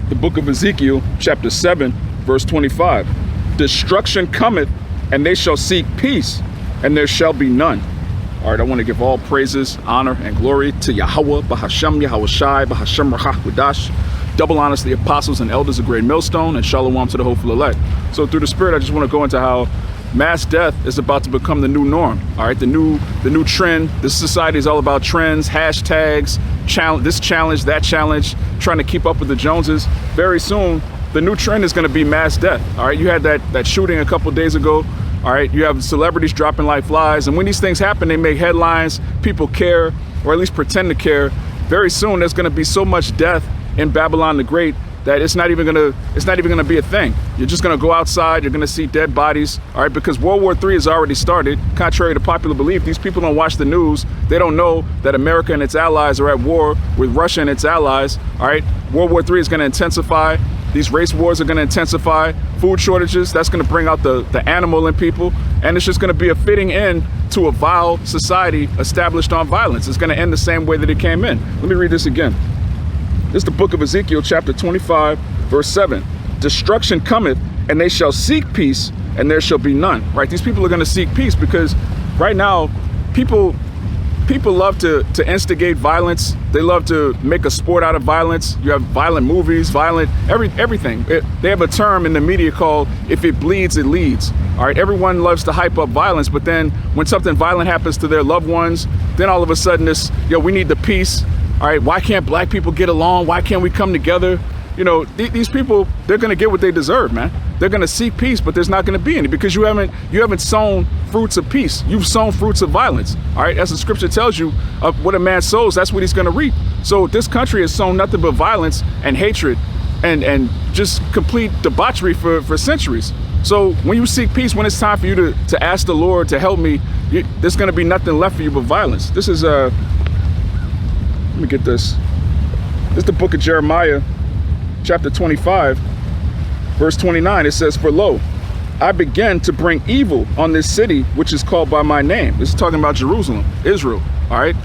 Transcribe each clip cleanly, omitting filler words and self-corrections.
The book of Ezekiel, chapter 7, verse 25. Destruction cometh, and they shall seek peace, and there shall be none. All right, I want to give all praises, honor, and glory to Yahawah, bahasham, YAHAWASHI, bahasham, rahah, double honors to the apostles and elders of Great Millstone, and Shalawam to the hopeful elect. So through the Spirit, I just want to go into how mass death is about to become the new norm. All right, the new trend. This society is all about trends, hashtags, this challenge, that challenge, trying to keep up with the Joneses. Very soon, the new trend is going to be mass death. All right, you had that shooting a couple days ago. All right, you have celebrities dropping like flies, and when these things happen, they make headlines. People care, or at least pretend to care. Very soon, there's going to be so much death in Babylon the Great that it's not even gonna be a thing. You're just gonna go outside, you're gonna see dead bodies, all right, because World War III has already started. Contrary to popular belief, these people don't watch the news. They don't know that America and its allies are at war with Russia and its allies, all right? World War III is gonna intensify. These race wars are gonna intensify. Food shortages, that's gonna bring out the animal in people, and it's just gonna be a fitting end to a vile society established on violence. It's gonna end the same way that it came in. Let me read this again. This is the book of Ezekiel, chapter 25, verse 7. Destruction cometh, and they shall seek peace, and there shall be none. Right? These people are going to seek peace because right now, people love to instigate violence. They love to make a sport out of violence. You have violent movies, everything. They have a term in the media called, if it bleeds, it leads. All right, everyone loves to hype up violence, but then when something violent happens to their loved ones, then all of a sudden we need the peace. All right, why can't black people get along? Why can't we come together? You know, these people, they're gonna get what they deserve, man. They're gonna seek peace, but there's not gonna be any because you haven't sown fruits of peace. You've sown fruits of violence. All right, as the scripture tells you, what a man sows, that's what he's gonna reap. So this country has sown nothing but violence and hatred and just complete debauchery for centuries. So when you seek peace, when it's time for you to ask the Lord to help me, there's gonna be nothing left for you but violence. This is let me get this. This is the book of Jeremiah, chapter 25, verse 29. It says, for lo, I began to bring evil on this city, which is called by my name. This is talking about Jerusalem, Israel, all right?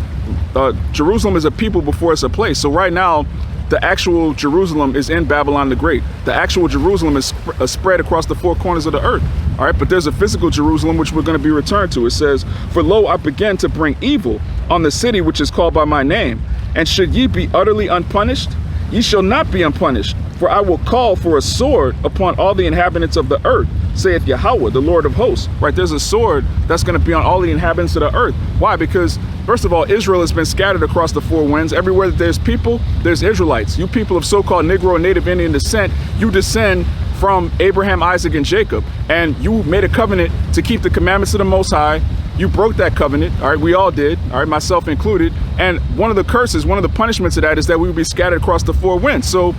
Jerusalem is a people before it's a place. So right now, the actual Jerusalem is in Babylon the Great. The actual Jerusalem is spread across the four corners of the earth, all right? But there's a physical Jerusalem, which we're going to be returned to. It says, for lo, I began to bring evil on the city, which is called by my name. And should ye be utterly unpunished? Ye shall not be unpunished, for I will call for a sword upon all the inhabitants of the earth, saith Yahawah, the Lord of hosts. Right, there's a sword that's going to be on all the inhabitants of the earth. Why? Because, first of all, Israel has been scattered across the four winds. Everywhere that there's people, there's Israelites. You people of so-called Negro and Native Indian descent, you descend from Abraham, Isaac, and Jacob. And you made a covenant to keep the commandments of the Most High. You broke that covenant, all right? We all did, all right, myself included. And one of the curses, one of the punishments of that is that we would be scattered across the four winds. So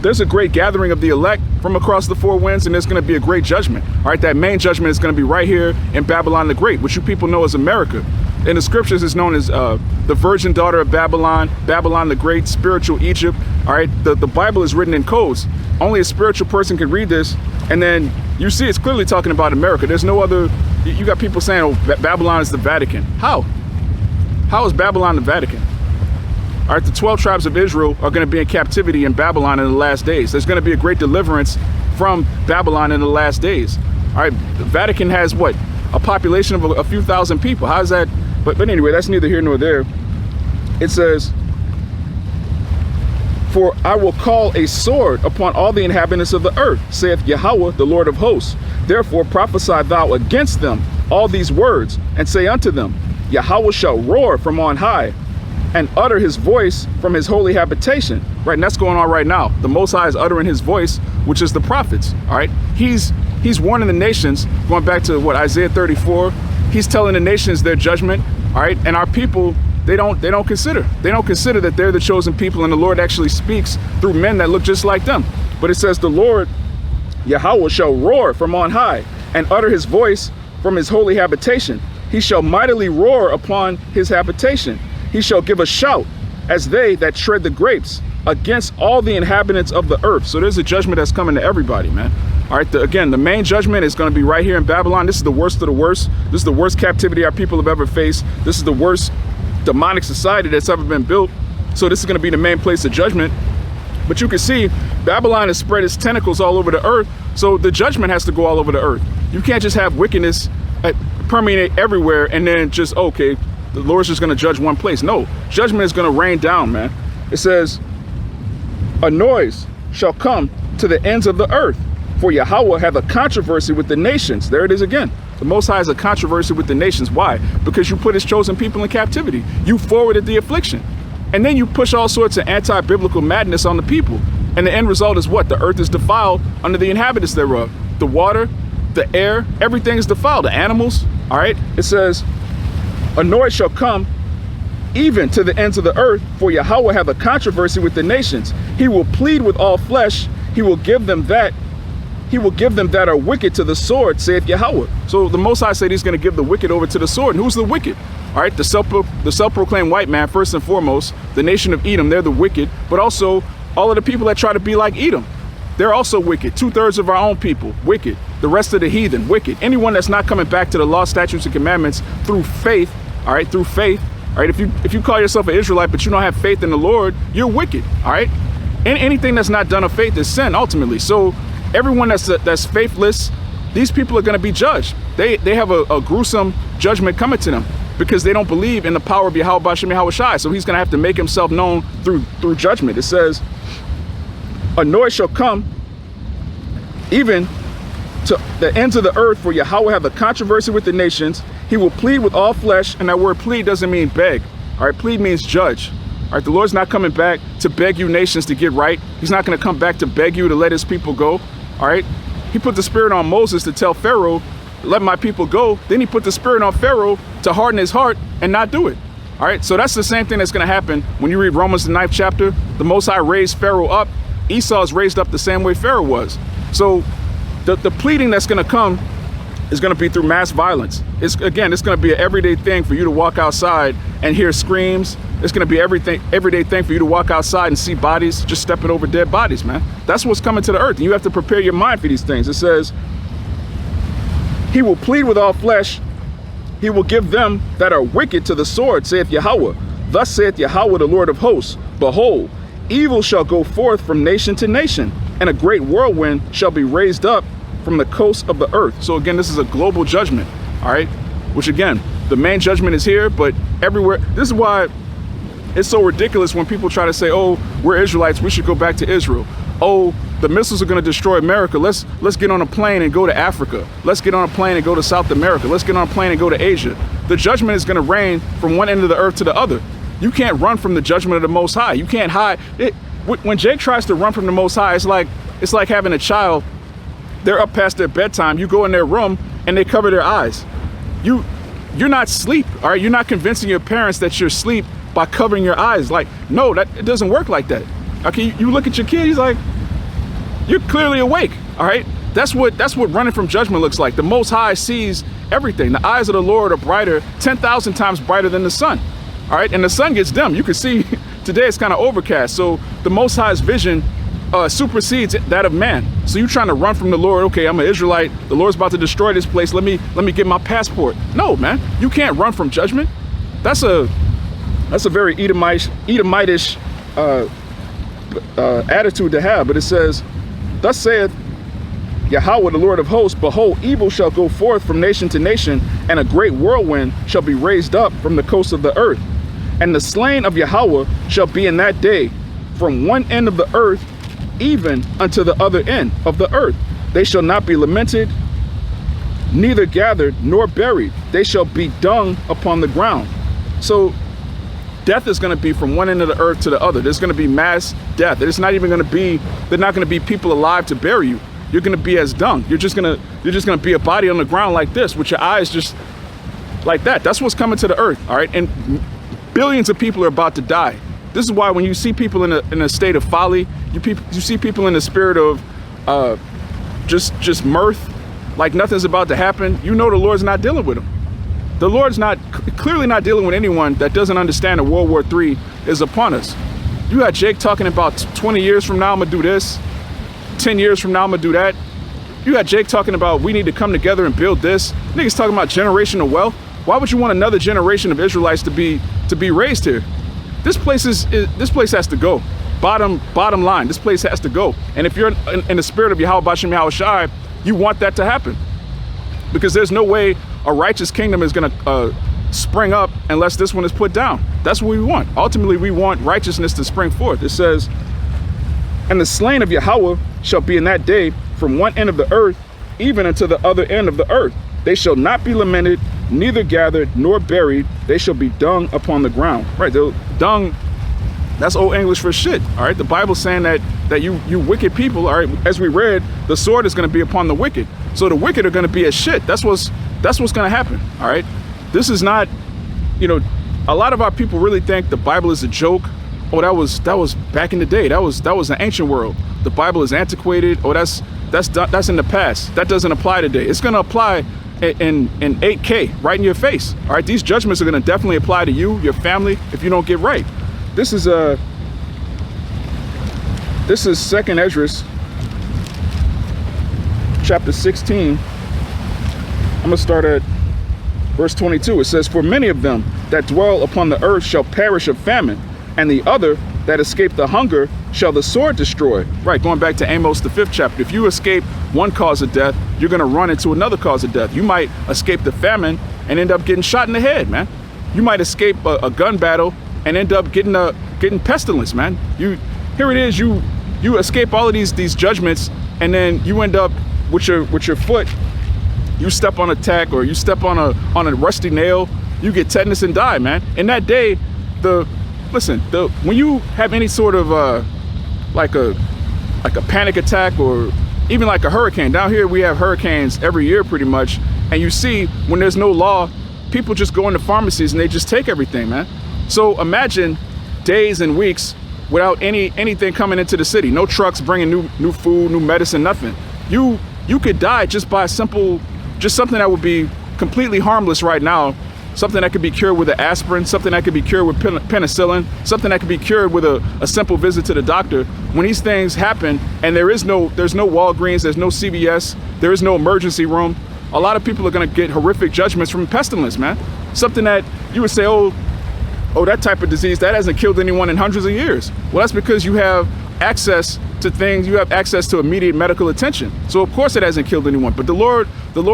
there's a great gathering of the elect from across the four winds, and there's going to be a great judgment. All right, that main judgment is going to be right here in Babylon the Great, which you people know as America. In the scriptures, it's known as the virgin daughter of Babylon, Babylon the Great, spiritual Egypt. All right, the Bible is written in codes. Only a spiritual person can read this, and then you see it's clearly talking about America. There's no other. You got people saying, oh, Babylon is the Vatican. How? How is Babylon the Vatican? All right, the 12 tribes of Israel are going to be in captivity in Babylon in the last days. There's going to be a great deliverance from Babylon in the last days. All right, the Vatican has what? A population of a few thousand people. How's that? But anyway, that's neither here nor there. It says, for I will call a sword upon all the inhabitants of the earth, saith Yahawah, the Lord of hosts. Therefore prophesy thou against them all these words, and say unto them, Yahawah shall roar from on high, and utter his voice from his holy habitation. Right, and that's going on right now. The Most High is uttering his voice, which is the prophets. All right, he's warning the nations, going back to what, Isaiah 34. He's telling the nations their judgment. All right, and our people, they don't consider that they're the chosen people, and the Lord actually speaks through men that look just like them. But it says the Lord Yahawah shall roar from on high, and utter his voice from his holy habitation. He shall mightily roar upon his habitation. He shall give a shout as they that tread the grapes against all the inhabitants of the earth. So there's a judgment that's coming to everybody, man. All right, again, the main judgment is going to be right here in Babylon. This is the worst of the worst. This is the worst captivity our people have ever faced. This is the worst demonic society that's ever been built. So this is going to be the main place of judgment. But you can see Babylon has spread its tentacles all over the earth. So the judgment has to go all over the earth. You can't just have wickedness permeate everywhere and then just, okay, the Lord's just going to judge one place. No, judgment is going to rain down, man. It says, a noise shall come to the ends of the earth, for Yahawah hath a controversy with the nations. There it is again. The Most High has a controversy with the nations. Why? Because you put his chosen people in captivity. You forwarded the affliction. And then you push all sorts of anti-biblical madness on the people. And the end result is what? The earth is defiled under the inhabitants thereof. The water, the air, everything is defiled. The animals, all right? It says, a noise shall come even to the ends of the earth, for Yahawah hath a controversy with the nations. He will plead with all flesh. He will give them that are wicked to the sword, saith Yahawah. So the Most High said he's going to give the wicked over to the sword. And who's the wicked? All right, the self-proclaimed white man, first and foremost, the nation of Edom, they're the wicked, but also all of the people that try to be like Edom, they're also wicked. 2/3 of our own people, wicked. The rest of the heathen, wicked. Anyone that's not coming back to the law, statutes, and commandments through faith, all right, through faith, all right, if you call yourself an Israelite, but you don't have faith in the Lord, you're wicked, all right? And anything that's not done of faith is sin, ultimately. So everyone that's faithless, these people are going to be judged. They have a gruesome judgment coming to them because they don't believe in the power of Yahawah, bahasham, YAHAWASHI. So he's going to have to make himself known through judgment. It says, a noise shall come even to the ends of the earth, for Yahawah hath a controversy with the nations. He will plead with all flesh. And that word plead doesn't mean beg. All right, plead means judge. All right, the Lord's not coming back to beg you nations to get right. He's not going to come back to beg you to let his people go. All right, he put the spirit on Moses to tell Pharaoh, let my people go. Then he put the spirit on Pharaoh to harden his heart and not do it. All right, so that's the same thing that's going to happen when you read Romans, the 9th chapter. The Most High raised Pharaoh up. Esau is raised up the same way Pharaoh was. So the pleading that's going to come is going to be through mass violence. It's going to be an everyday thing for you to walk outside and hear screams. It's going to be everyday thing for you to walk outside and see bodies just stepping over dead bodies, man. That's what's coming to the earth. And you have to prepare your mind for these things. It says, he will plead with all flesh. He will give them that are wicked to the sword, saith Yahawah. Thus saith Yahawah, the Lord of hosts, behold, evil shall go forth from nation to nation, and a great whirlwind shall be raised up from the coast of the earth. So again, this is a global judgment, all right? Which again, the main judgment is here, but everywhere. This is why it's so ridiculous when people try to say, oh, we're Israelites, we should go back to Israel. Oh, the missiles are going to destroy America. Let's get on a plane and go to Africa. Let's get on a plane and go to South America. Let's get on a plane and go to Asia. The judgment is going to rain from one end of the earth to the other. You can't run from the judgment of the Most High. You can't hide. When Jake tries to run from the Most High, it's like having a child. They're up past their bedtime. You go in their room and they cover their eyes. You're not asleep, all right? You're not convincing your parents that you're asleep by covering your eyes. Like, no, it doesn't work like that. Okay, you look at your kid, he's like, you're clearly awake, all right? That's what running from judgment looks like. The Most High sees everything. The eyes of the Lord are brighter, 10,000 times brighter than the sun, all right? And the sun gets dim. You can see today it's kind of overcast. So the Most High's vision supersedes that of man. So you're trying to run from the Lord. Okay, I'm an Israelite. The Lord's about to destroy this place. Let me get my passport. No, man, you can't run from judgment. That's a very Edomitish attitude to have. But it says, thus saith Yahawah, the Lord of hosts, behold, evil shall go forth from nation to nation, and a great whirlwind shall be raised up from the coast of the earth. And the slain of Yahawah shall be in that day from one end of the earth even unto the other end of the earth. They shall not be lamented, neither gathered nor buried. They shall be dung upon the ground. So death is going to be from one end of the earth to the other. There's going to be mass death. It's not even going to be, they're not going to be people alive to bury you. You're going to be as dung. You're just going to be a body on the ground like this with your eyes just like that. That's what's coming to the earth. All right. And billions of people are about to die. This is why when you see people in a state of folly, you see people in the spirit of just mirth, like nothing's about to happen, you know the Lord's not dealing with them. The Lord's clearly not dealing with anyone that doesn't understand that World War III is upon us. You got Jake talking about 20 years from now I'm gonna do this, 10 years from now I'm gonna do that. You got Jake talking about we need to come together and build this. Niggas talking about generational wealth. Why would you want another generation of Israelites to be raised here? This place has to go. bottom line. This place has to go. And if you're in the spirit of Yahawah, bahasham, YAHAWASHI, you want that to happen. Because there's no way a righteous kingdom is going to spring up unless this one is put down. That's what we want. Ultimately, we want righteousness to spring forth. It says, and the slain of Yahawah shall be in that day from one end of the earth, even unto the other end of the earth. They shall not be lamented, neither gathered nor buried. They shall be dung upon the ground. Right, dung, that's old English for shit. All right, the Bible's saying that you wicked people, all right, as we read, the sword is going to be upon the wicked. So the wicked are going to be as shit. That's what's going to happen. All right, this is not, you know, a lot of our people really think the Bible is a joke. Oh, that was back in the day. That was an ancient world. The Bible is antiquated. Oh, that's in the past. That doesn't apply today. It's going to apply in 8K right in your face. All right, these judgments are going to definitely apply to you, your family, if you don't get right. This is 2nd Esdras, chapter 16. I'm gonna start at verse 22. It says, for many of them that dwell upon the earth shall perish of famine, and the other that escape the hunger shall the sword destroy. Right, going back to Amos, the 5th chapter. If you escape one cause of death, you're gonna run into another cause of death. You might escape the famine and end up getting shot in the head, man. You might escape a gun battle and end up getting pestilence, man. Here it is, you escape all of these judgments, and then you end up with your foot, you step on a tack or you step on a rusty nail, you get tetanus and die, man. In that day, when you have any sort of like a panic attack or even like a hurricane, down here we have hurricanes every year pretty much, and you see when there's no law, people just go into pharmacies and they just take everything, man. So imagine days and weeks without anything coming into the city. No trucks bringing new food, new medicine, nothing. You could die just by something that would be completely harmless right now. Something that could be cured with an aspirin, something that could be cured with penicillin, something that could be cured with a simple visit to the doctor. When these things happen and there's no Walgreens, there's no CVS, there is no emergency room, a lot of people are gonna get horrific judgments from pestilence, man. Something that you would say, oh, that type of disease, that hasn't killed anyone in hundreds of years. Well, that's because you have access to things, you have access to immediate medical attention. So of course it hasn't killed anyone, but the Lord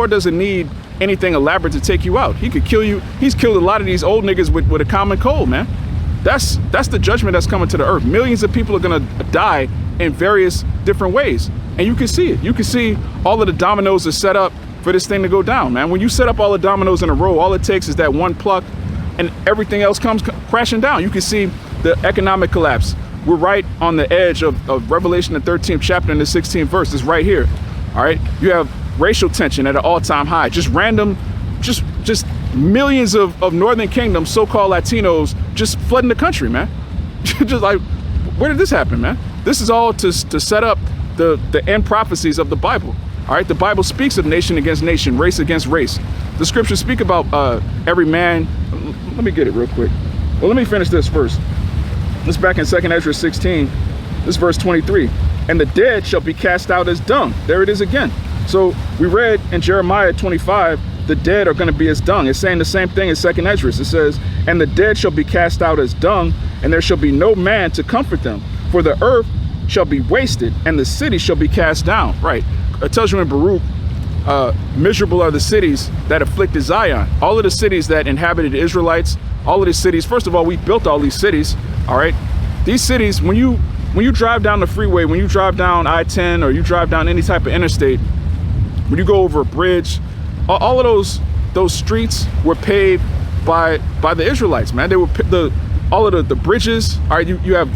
doesn't need anything elaborate to take you out. He could kill you. He's killed a lot of these old niggas with a common cold, man. That's the judgment that's coming to the earth. Millions of people are gonna die in various different ways. And you can see it. You can see all of the dominoes are set up for this thing to go down, man. When you set up all the dominoes in a row, all it takes is that one pluck and everything else comes crashing down. You can see the economic collapse. We're right on the edge of Revelation, the 13th chapter and the 16th verse. It's right here. All right. You have racial tension at an all-time high. Just random, just millions of Northern Kingdom so-called Latinos just flooding the country, man. Just like, where did this happen, man? This is all to set up the end prophecies of the Bible. All right. The Bible speaks of nation against nation, race against race. The scriptures speak about every man. Let me get it real quick. Well, let me finish this first. This back in 2nd Esdras 16, this verse 23. And the dead shall be cast out as dung. There it is again. So we read in Jeremiah 25, the dead are going to be as dung. It's saying the same thing in 2nd Esdras. It says, and the dead shall be cast out as dung, and there shall be no man to comfort them. For the earth shall be wasted, and the city shall be cast down. Right. It tells you in Baruch, miserable are the cities that afflicted Zion. All of the cities that inhabited the Israelites, all of these cities, first of all, we built all these cities. All right. These cities, when you drive down the freeway, when you drive down I-10 or you drive down any type of interstate, when you go over a bridge, all of those streets were paved by the Israelites, man. They were all of the bridges. All right, you have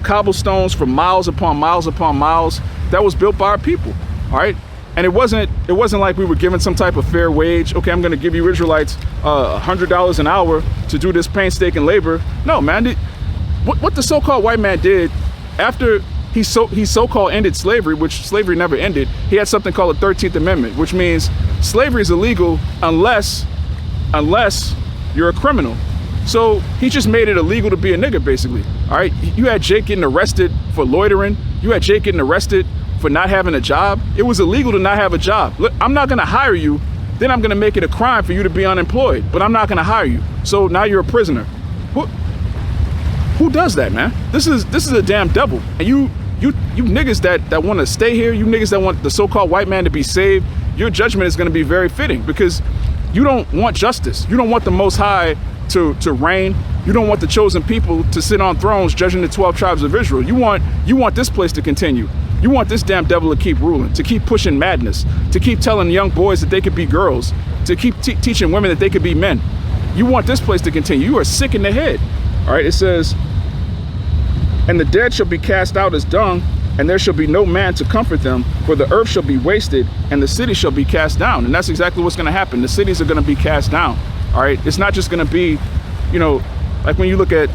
cobblestones for miles upon miles upon miles that was built by our people. All right, and it wasn't like we were given some type of fair wage. Okay, I'm going to give you Israelites $100 an hour to do this painstaking labor. No, man. What the so-called white man did after he so-called ended slavery, which slavery never ended, he had something called the 13th Amendment, which means slavery is illegal unless you're a criminal. So he just made it illegal to be a nigga, basically. All right, you had Jake getting arrested for loitering. You had Jake getting arrested for not having a job. It was illegal to not have a job. Look, I'm not going to hire you. Then I'm going to make it a crime for you to be unemployed, but I'm not going to hire you. So now you're a prisoner. Who does that, man? This is a damn devil. And you niggas that want to stay here, you niggas that want the so-called white man to be saved, your judgment is going to be very fitting, because you don't want justice. You don't want the Most High to reign. You don't want the chosen people to sit on thrones judging the 12 tribes of Israel. You want this place to continue. You want this damn devil to keep ruling, to keep pushing madness, to keep telling young boys that they could be girls, to keep teaching women that they could be men. You want this place to continue. You are sick in the head. All right, it says, and the dead shall be cast out as dung, and there shall be no man to comfort them, for the earth shall be wasted, and the city shall be cast down. And that's exactly what's going to happen. The cities are going to be cast down. All right, it's not just going to be, you know, like when you look at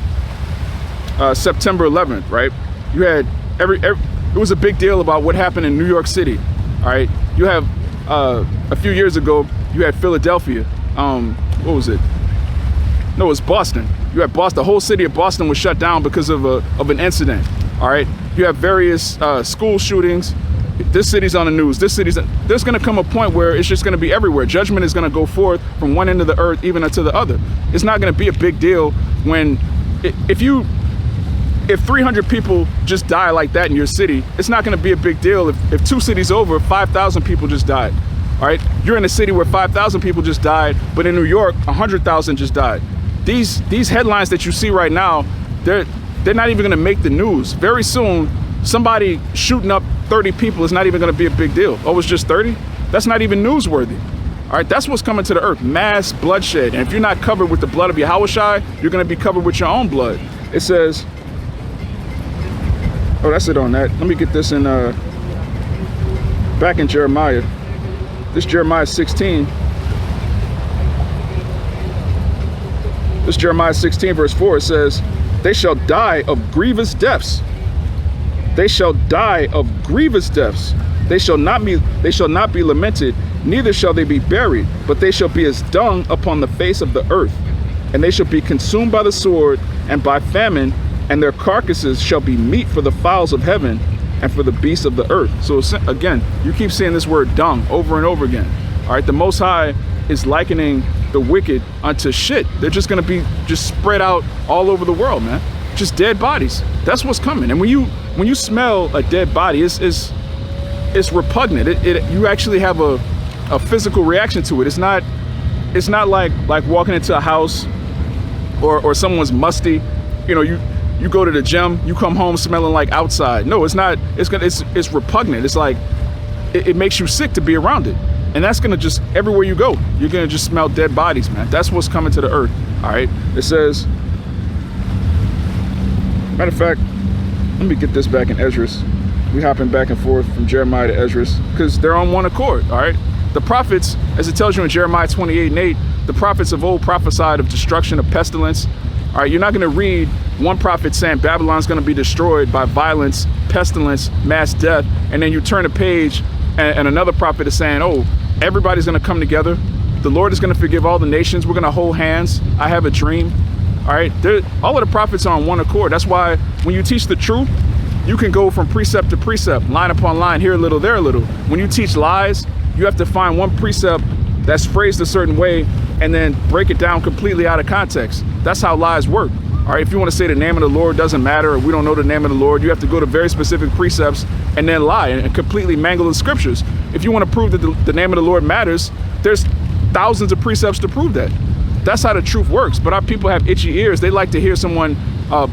September 11th, right? You had it was a big deal about what happened in New York City. All right, you have a few years ago, you had Philadelphia. What was it? No, it was Boston. You had Boston. The whole city of Boston was shut down because of an incident. All right, you have various school shootings. This city's on the news. There's going to come a point where it's just going to be everywhere. Judgment is going to go forth from one end of the earth even unto the other. It's not going to be a big deal when if 300 people just die like that in your city. It's not going to be a big deal if 2 cities over, 5,000 people just died. All right, you're in a city where 5,000 people just died, but in New York 100,000 just died. These headlines that you see right now, they're not even going to make the news. Very soon, somebody shooting up 30 people is not even going to be a big deal. Oh, it's just 30? That's not even newsworthy. All right, that's what's coming to the earth, mass bloodshed. And if you're not covered with the blood of YAHAWASHI, you're going to be covered with your own blood. It says, oh, that's it on that. Let me get this in, back in Jeremiah. This Jeremiah 16. This Jeremiah 16 verse 4, it says, they shall die of grievous deaths. They shall die of grievous deaths. They shall not be lamented, neither shall they be buried, but they shall be as dung upon the face of the earth. And they shall be consumed by the sword and by famine, and their carcasses shall be meat for the fowls of heaven and for the beasts of the earth. So again, you keep seeing this word dung over and over again. All right, the Most High is likening the wicked unto shit. They're just going to be just spread out all over the world, man. Just dead bodies. That's what's coming. And when you smell a dead body, it's repugnant. You actually have a physical reaction to it. It's not like walking into a house or someone's musty. You know, you go to the gym, you come home smelling like outside. No, it's not. It's repugnant. It's like it makes you sick to be around it. And that's gonna just, everywhere you go, you're gonna just smell dead bodies, man. That's what's coming to the earth. All right. It says, matter of fact, let me get this back in Esdras. We hopping back and forth from Jeremiah to Esdras because they're on one accord. All right. The prophets, as it tells you in Jeremiah 28:8, the prophets of old prophesied of destruction, of pestilence. All right. You're not gonna read one prophet saying Babylon's gonna be destroyed by violence, pestilence, mass death, and then you turn a page and another prophet is saying, oh, everybody's going to come together. The Lord is going to forgive all the nations. We're going to hold hands. I have a dream. All right. All of the prophets are on one accord. That's why when you teach the truth, you can go from precept to precept, line upon line, here a little, there a little. When you teach lies, you have to find one precept that's phrased a certain way and then break it down completely out of context. That's how lies work. All right, if you want to say the name of the Lord doesn't matter, or we don't know the name of the Lord, you have to go to very specific precepts and then lie and completely mangle the scriptures. If you want to prove that the name of the Lord matters, there's thousands of precepts to prove that. That's how the truth works. But our people have itchy ears. They like to hear someone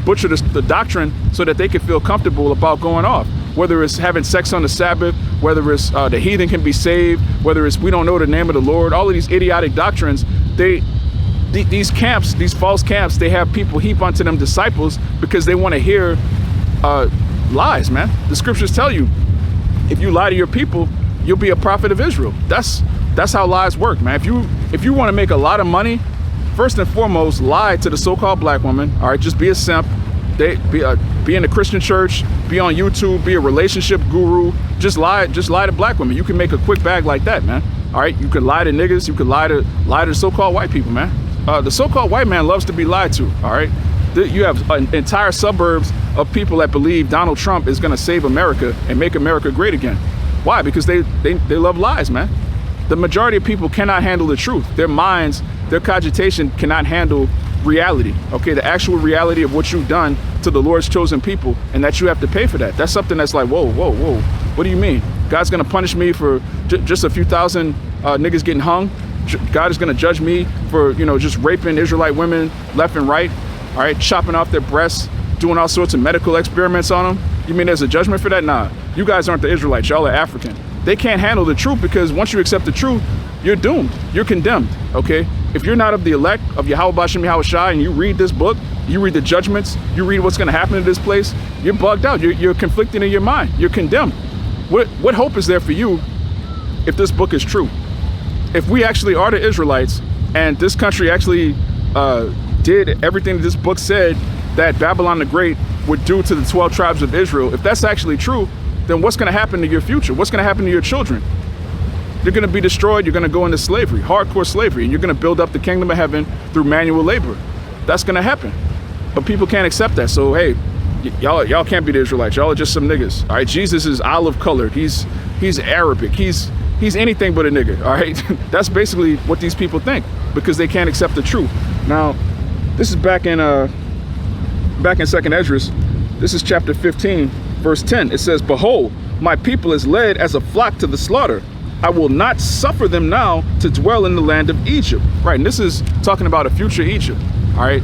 butcher the doctrine so that they can feel comfortable about going off. Whether it's having sex on the Sabbath, whether it's the heathen can be saved, whether it's we don't know the name of the Lord, all of these idiotic doctrines, these camps, these false camps, they have people heap onto them disciples because they want to hear lies, man. The scriptures tell you, if you lie to your people, you'll be a prophet of Israel. That's how lies work, man. If you want to make a lot of money, first and foremost, lie to the so-called black woman. All right, just be a simp. Be in a Christian church, be on YouTube, be a relationship guru. Just lie to black women. You can make a quick bag like that, man. All right, you can lie to niggas. You can lie to so-called white people, man. The so-called white man loves to be lied to. All right, you have entire suburbs of people that believe Donald Trump is going to save America and make America great again. Why? Because they love lies, man. The majority of people cannot handle the truth. Their minds, their cogitation cannot handle reality, okay? The actual reality of what you've done to the Lord's chosen people, and that you have to pay for that. That's something that's like, whoa, whoa, whoa. What do you mean? God's gonna punish me for just a few thousand niggas getting hung? God is gonna judge me for, you know, just raping Israelite women left and right, all right? Chopping off their breasts, doing all sorts of medical experiments on them. You mean there's a judgment for that? Nah, you guys aren't the Israelites, y'all are African. They can't handle the truth, because once you accept the truth, you're doomed, you're condemned, okay? If you're not of the elect of Yahawah, bahasham, YAHAWASHI, and you read this book, you read the judgments, you read what's gonna happen to this place, you're bugged out, you're conflicting in your mind, you're condemned. What hope is there for you if this book is true? If we actually are the Israelites, and this country actually did everything that this book said that Babylon the Great would do to the 12 tribes of Israel, if that's actually true, then what's gonna happen to your future? What's gonna happen to your children? You're gonna be destroyed, you're gonna go into slavery, hardcore slavery, and you're gonna build up the kingdom of heaven through manual labor. That's gonna happen. But people can't accept that, so hey, y'all can't be the Israelites, y'all are just some niggas, all right? Jesus is olive colored, he's Arabic, he's anything but a nigga, all right? That's basically what these people think, because they can't accept the truth. Now, this is back in 2nd Esdras. This is chapter 15, verse 10. It says, "Behold, my people is led as a flock to the slaughter. I will not suffer them now to dwell in the land of Egypt." Right, and this is talking about a future Egypt, all right?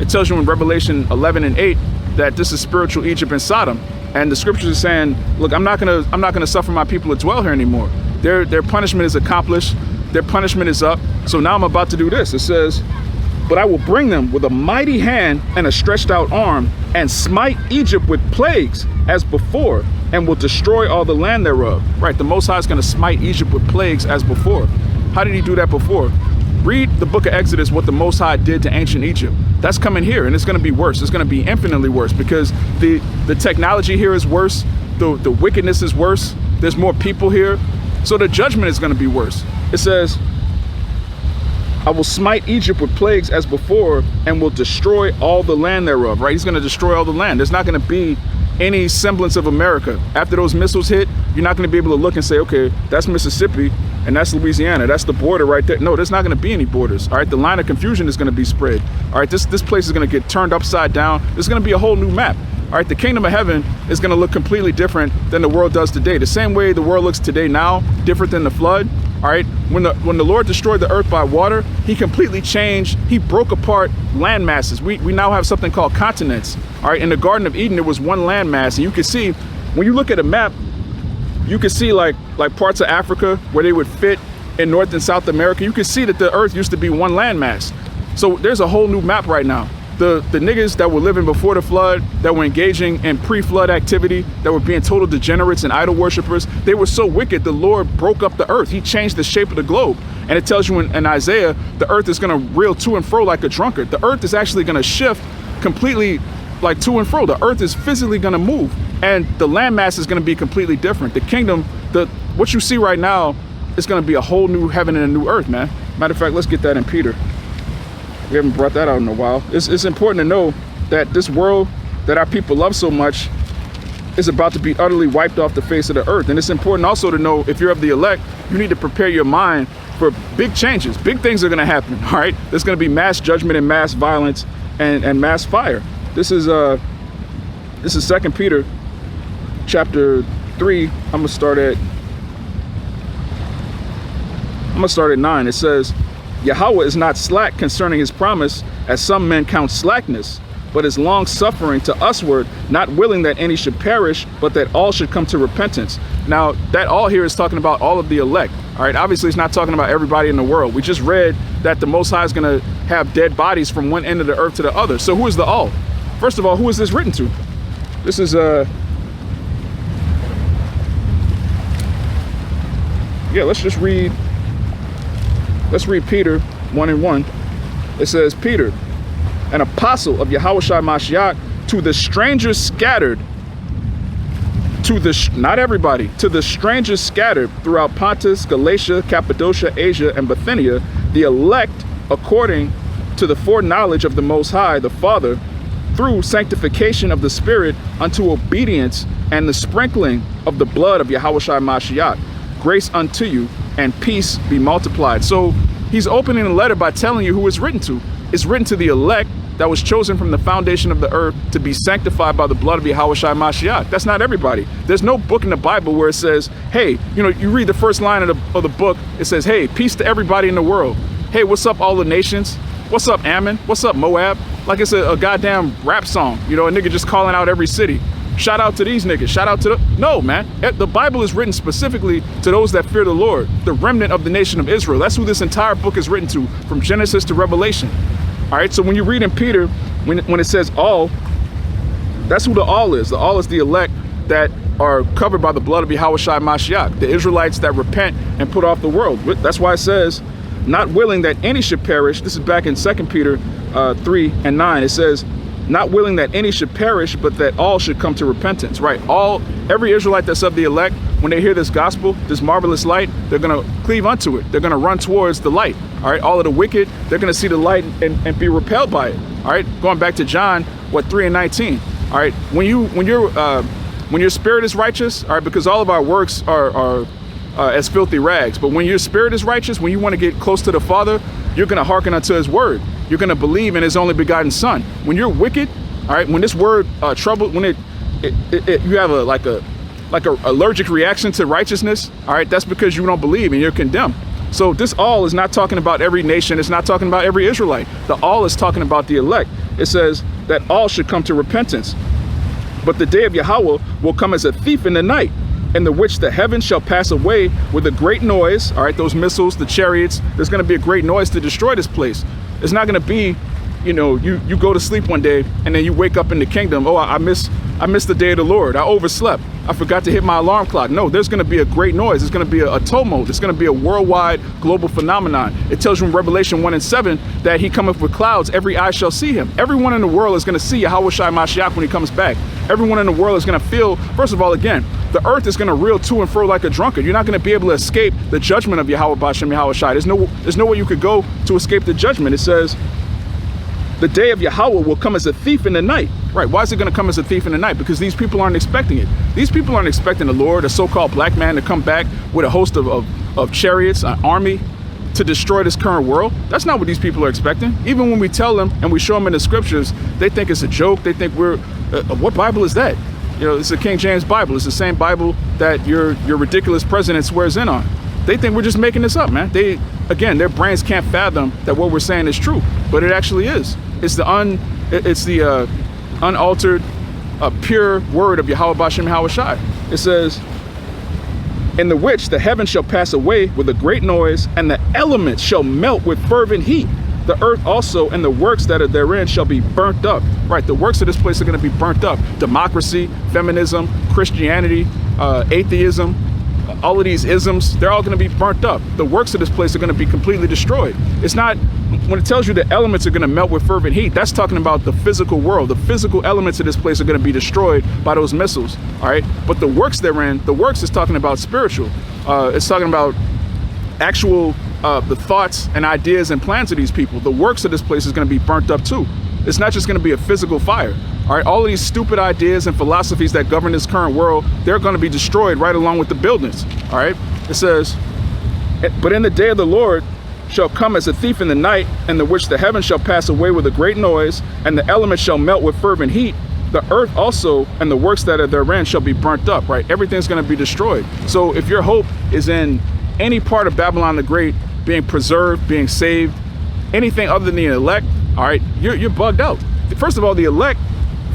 It tells you in Revelation 11 and 8 that this is spiritual Egypt and Sodom. And the scriptures are saying, look, I'm not gonna suffer my people to dwell here anymore. Their punishment is accomplished, their punishment is up. So now I'm about to do this. It says, "But I will bring them with a mighty hand and a stretched out arm, and smite Egypt with plagues as before, and will destroy all the land thereof." Right, the Most High is going to smite Egypt with plagues as before. How did he do that before? Read the book of Exodus, what the Most High did to ancient Egypt. That's coming here, and it's going to be worse. It's going to be infinitely worse, because the technology here is worse, the wickedness is worse, there's more people here, so the judgment is going to be worse. It says, "I will smite Egypt with plagues as before, and will destroy all the land thereof." Right? He's going to destroy all the land. There's not going to be any semblance of America. After those missiles hit, you're not going to be able to look and say, okay, that's Mississippi and that's Louisiana. That's the border right there. No, there's not going to be any borders. All right, the line of confusion is going to be spread. All right, this place is going to get turned upside down. There's going to be a whole new map. All right, the kingdom of heaven is going to look completely different than the world does today. The same way the world looks today now, different than the flood. All right, when the Lord destroyed the earth by water, he completely changed, he broke apart land masses. We now have something called continents. All right, in the Garden of Eden, there was one land mass, and you can see, when you look at a map, you can see like parts of Africa where they would fit in North and South America. You can see that the earth used to be one land mass. So there's a whole new map right now. The niggas that were living before the flood, that were engaging in pre-flood activity, that were being total degenerates and idol worshipers, they were so wicked, the Lord broke up the earth. He changed the shape of the globe. And it tells you in Isaiah, the earth is gonna reel to and fro like a drunkard. The earth is actually gonna shift completely like to and fro. The earth is physically gonna move, and the landmass is gonna be completely different. The kingdom, what you see right now is gonna be a whole new heaven and a new earth, man. Matter of fact, let's get that in Peter. We haven't brought that out in a while. It's important to know that this world that our people love so much is about to be utterly wiped off the face of the earth. And it's important also to know, if you're of the elect, you need to prepare your mind for big changes. Big things are gonna happen, all right? There's gonna be mass judgment and mass violence and mass fire. This is 2 Peter chapter 3. I'm gonna start at 9. It says, "Yahawah is not slack concerning his promise, as some men count slackness, but is long suffering to usward, not willing that any should perish, but that all should come to repentance." Now, that all here is talking about all of the elect. All right, obviously it's not talking about everybody in the world. We just read that the Most High is gonna have dead bodies from one end of the earth to the other. So who is the all? First of all, who is this written to? This is let's read Peter 1:1. It says, "Peter, an apostle of YAHAWASHI Mashiach, to the strangers scattered," not everybody, "to the strangers scattered throughout Pontus, Galatia, Cappadocia, Asia, and Bithynia, the elect according to the foreknowledge of the Most High, the Father, through sanctification of the Spirit unto obedience and the sprinkling of the blood of YAHAWASHI Mashiach. Grace unto you and peace be multiplied." So he's opening the letter by telling you who it's written to. It's written to the elect that was chosen from the foundation of the earth to be sanctified by the blood of YAHAWASHI Mashiach. That's not everybody. There's no book in the Bible where it says, hey, you know, you read the first line of the book, it says, hey, peace to everybody in the world. Hey, what's up, all the nations? What's up, Ammon? What's up, Moab? Like it's a goddamn rap song, you know, a nigga just calling out every city. Shout out to these niggas, shout out to no, man. The Bible is written specifically to those that fear the Lord, the remnant of the nation of Israel. That's who this entire book is written to, from Genesis to Revelation. All right, so when you read in Peter, when it says all, that's who the all is. The all is the elect that are covered by the blood of YAHAWASHI Mashiach, the Israelites that repent and put off the world. That's why it says, not willing that any should perish. This is back in 2 Peter 3 and 9. It says, not willing that any should perish, but that all should come to repentance, right? Every Israelite that's of the elect, when they hear this gospel, this marvelous light, they're going to cleave unto it. They're going to run towards the light, all right? All of the wicked, they're going to see the light and be repelled by it, all right? Going back to John, 3 and 19, all right? When your spirit is righteous, all right, because all of our works are as filthy rags, but when your spirit is righteous, when you want to get close to the Father, you're going to hearken unto his word. You're going to believe in his only begotten son. When you're wicked, all right, when this word trouble, when you have a allergic reaction to righteousness, all right, that's because you don't believe and you're condemned. So this all is not talking about every nation. It's not talking about every Israelite. The all is talking about the elect. It says that all should come to repentance. But the day of Yahweh will come as a thief in the night, in the which the heavens shall pass away with a great noise. All right, those missiles, the chariots, there's going to be a great noise to destroy this place. It's not going to be, you know, you go to sleep one day and then you wake up in the kingdom. Oh, I missed the day of the Lord. I overslept. I forgot to hit my alarm clock. No, there's going to be a great noise. There's going to be a tumult. It's going to be a worldwide global phenomenon. It tells you in Revelation 1 and 7 that he cometh with clouds. Every eye shall see him. Everyone in the world is going to see YAHAWASHI Mashiach when he comes back. Everyone in the world is going to feel, first of all, again, the earth is going to reel to and fro like a drunkard. You're not going to be able to escape the judgment of Yahweh Bahasham YAHAWASHI. There's no way you could go to escape the judgment. It says, the day of Yahweh will come as a thief in the night. Right, why is it going to come as a thief in the night? Because these people aren't expecting it. These people aren't expecting the Lord, a so-called black man, to come back with a host of chariots, an army, to destroy this current world. That's not what these people are expecting. Even when we tell them and we show them in the scriptures, they think it's a joke. They think we're, what Bible is that? You know, it's the King James Bible. It's the same Bible that your ridiculous president swears in on. They think we're just making this up, man. Again, their brains can't fathom that what we're saying is true, but it actually is. It's the unaltered, pure word of Yahweh Bahasham YAHAWASHI. It says, in the which the heavens shall pass away with a great noise, and the elements shall melt with fervent heat. The earth also and the works that are therein shall be burnt up. Right, the works of this place are going to be burnt up. Democracy, feminism, Christianity, atheism, all of these isms, they're all going to be burnt up. The works of this place are going to be completely destroyed. It's not, when it tells you the elements are going to melt with fervent heat, that's talking about the physical world. The physical elements of this place are going to be destroyed by those missiles, all right? But the works therein, the works is talking about spiritual. It's talking about actual, the thoughts and ideas and plans of these people. The works of this place is going to be burnt up too. It's not just going to be a physical fire. All right, all of these stupid ideas and philosophies that govern this current world, they're going to be destroyed right along with the buildings. All right, it says, but in the day of the Lord shall come as a thief in the night, in the which the heavens shall pass away with a great noise, and the elements shall melt with fervent heat. The earth also and the works that are therein shall be burnt up. Right, everything's going to be destroyed. So if your hope is in any part of Babylon the Great being preserved, being saved, anything other than the elect, all right, you're bugged out. First of all, the elect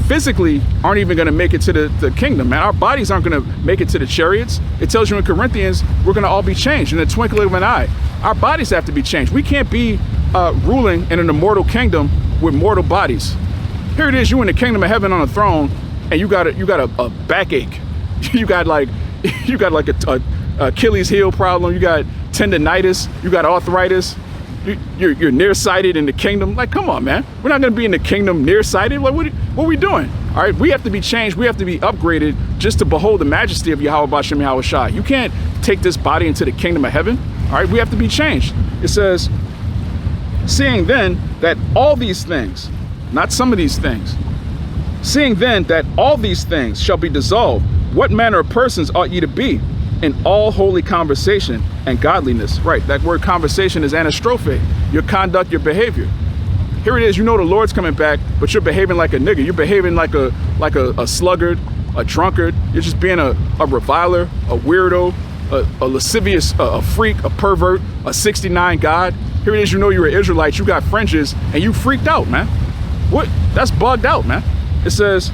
physically aren't even going to make it to the kingdom, man. Our bodies aren't going to make it to the chariots. It tells you in Corinthians, we're going to all be changed in the twinkling of an eye. Our bodies have to be changed. We can't be ruling in an immortal kingdom with mortal bodies. Here it is, you in the kingdom of heaven on a throne, and you got a backache. you got like a Achilles heel problem. You got tendonitis. You got arthritis. You're nearsighted in the kingdom. Like, come on, man. We're not going to be in the kingdom nearsighted. Like, what are we doing? All right, we have to be changed. We have to be upgraded just to behold the majesty of Yahweh Bahasham YAHAWASHI. You can't take this body into the kingdom of heaven. All right, we have to be changed. It says, seeing then that all these things, not some of these things, seeing then that all these things shall be dissolved, what manner of persons ought ye to be in all holy conversation and godliness? Right, that word conversation is anastrophe, your conduct, your behavior. Here it is, you know the Lord's coming back, but you're behaving like a nigga. You're behaving like a sluggard, a drunkard. You're just being a reviler, a weirdo, a lascivious, a freak, a pervert, a 69 God. Here it is, you know you're an Israelite, you got fringes, and you freaked out, man. What? That's bugged out, man. It says,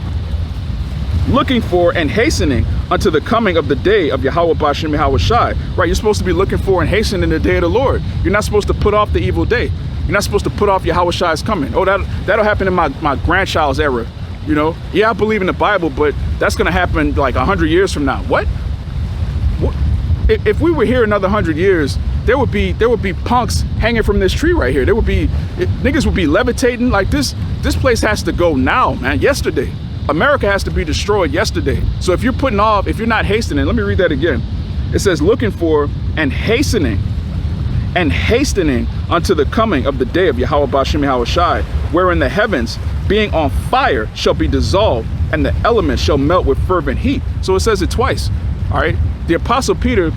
looking for and hastening unto the coming of the day of Yahawah bahasham YAHAWASHI. Right, you're supposed to be looking for and hastening the day of the Lord. You're not supposed to put off the evil day. You're not supposed to put off YAHAWASHI's coming. Oh, that'll happen in my grandchild's era. You know, yeah, I believe in the Bible, but that's gonna happen like 100 years from now. What? If we were here another 100 years, there would be punks hanging from this tree right here. Niggas would be levitating like this. This place has to go now, man. Yesterday. America has to be destroyed yesterday. So if you're putting off, if you're not hastening, let me read that again. It says, looking for and hastening unto the coming of the day of Yahawah bahasham YAHAWASHI, wherein the heavens, being on fire, shall be dissolved, and the elements shall melt with fervent heat. So it says it twice. All right. The Apostle Peter,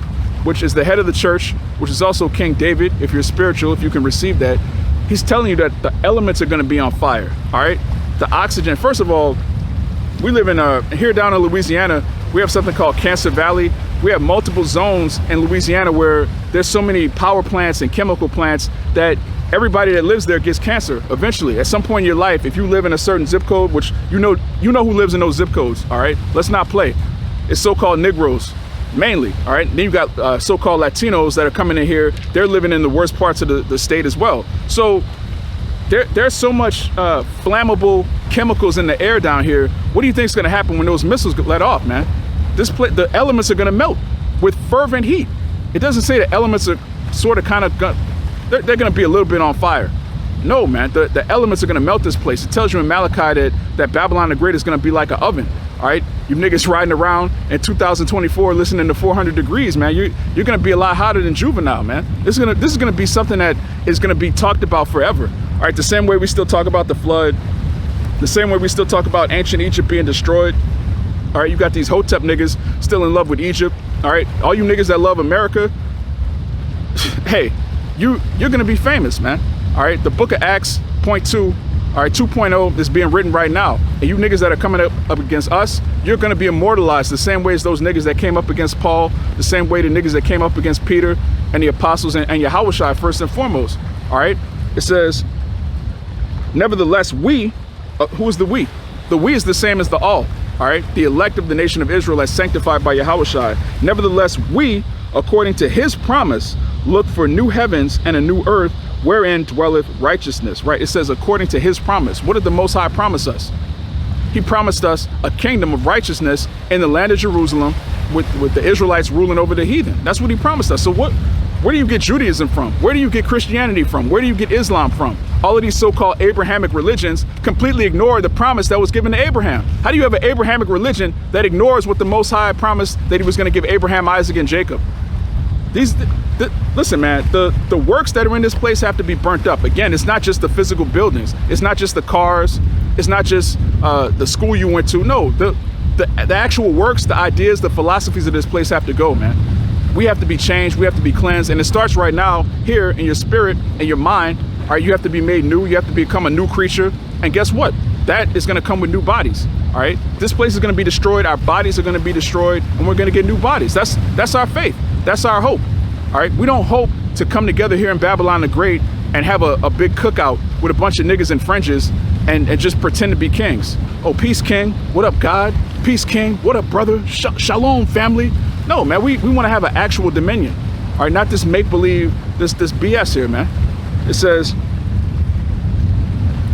which is the head of the church, which is also King David, if you're spiritual, if you can receive that, he's telling you that the elements are going to be on fire. All right. The oxygen, first of all, we live in here down in Louisiana, we have something called Cancer Valley. We have multiple zones in Louisiana where there's so many power plants and chemical plants that everybody that lives there gets cancer eventually. At some point in your life, if you live in a certain zip code, which you know who lives in those zip codes, all right? Let's not play. It's so-called Negroes, mainly, all right? Then you got so-called Latinos that are coming in here. They're living in the worst parts of the state as well. So there's so much flammable chemicals in the air down here. What do you think is going to happen when those missiles get let off, man? The elements are going to melt with fervent heat. It doesn't say the elements are sort of kind of they're going to be a little bit on fire. No, man, the elements are going to melt this place. It tells you in Malachi that Babylon the Great is going to be like an oven. All right, you niggas riding around in 2024 listening to 400 degrees, man. You're going to be a lot hotter than Juvenile, man. This is going to be something that is going to be talked about forever. All right, the same way we still talk about the flood, the same way we still talk about ancient Egypt being destroyed. All right, you got these Hotep niggas still in love with Egypt. All right, all you niggas that love America, hey, you're going to be famous, man. All right, the book of Acts, point 2, all right, 2.0 is being written right now. And you niggas that are coming up against us, you're going to be immortalized the same way as those niggas that came up against Paul, the same way the niggas that came up against Peter and the apostles and YAHAWASHI first and foremost. All right, it says, nevertheless, we, who is the we? The we is the same as the all right? The elect of the nation of Israel as sanctified by YAHAWASHI. Nevertheless, we, according to his promise, look for new heavens and a new earth wherein dwelleth righteousness, right? It says according to his promise. What did the Most High promise us? He promised us a kingdom of righteousness in the land of Jerusalem with the Israelites ruling over the heathen. That's what he promised us. So where do you get Judaism from? Where do you get Christianity from? Where do you get Islam from? All of these so-called Abrahamic religions completely ignore the promise that was given to Abraham. How do you have an Abrahamic religion that ignores what the Most High promised that he was going to give Abraham, Isaac, and Jacob? Listen, man, the works that are in this place have to be burnt up. Again, it's not just the physical buildings. It's not just the cars. It's not just the school you went to. No, the actual works, the ideas, the philosophies of this place have to go, man. We have to be changed. We have to be cleansed. And it starts right now here in your spirit and your mind. All right, you have to be made new. You have to become a new creature. And guess what? That is going to come with new bodies. All right, this place is going to be destroyed. Our bodies are going to be destroyed, and we're going to get new bodies. That's our faith. That's our hope. All right, we don't hope to come together here in Babylon the Great and have a big cookout with a bunch of niggas in fringes and just pretend to be kings. Oh, peace, king. What up, God? Peace, king. What up, brother? Shalom, family. No, man, we want to have an actual dominion. All right, not this make-believe, this BS here, man. It says,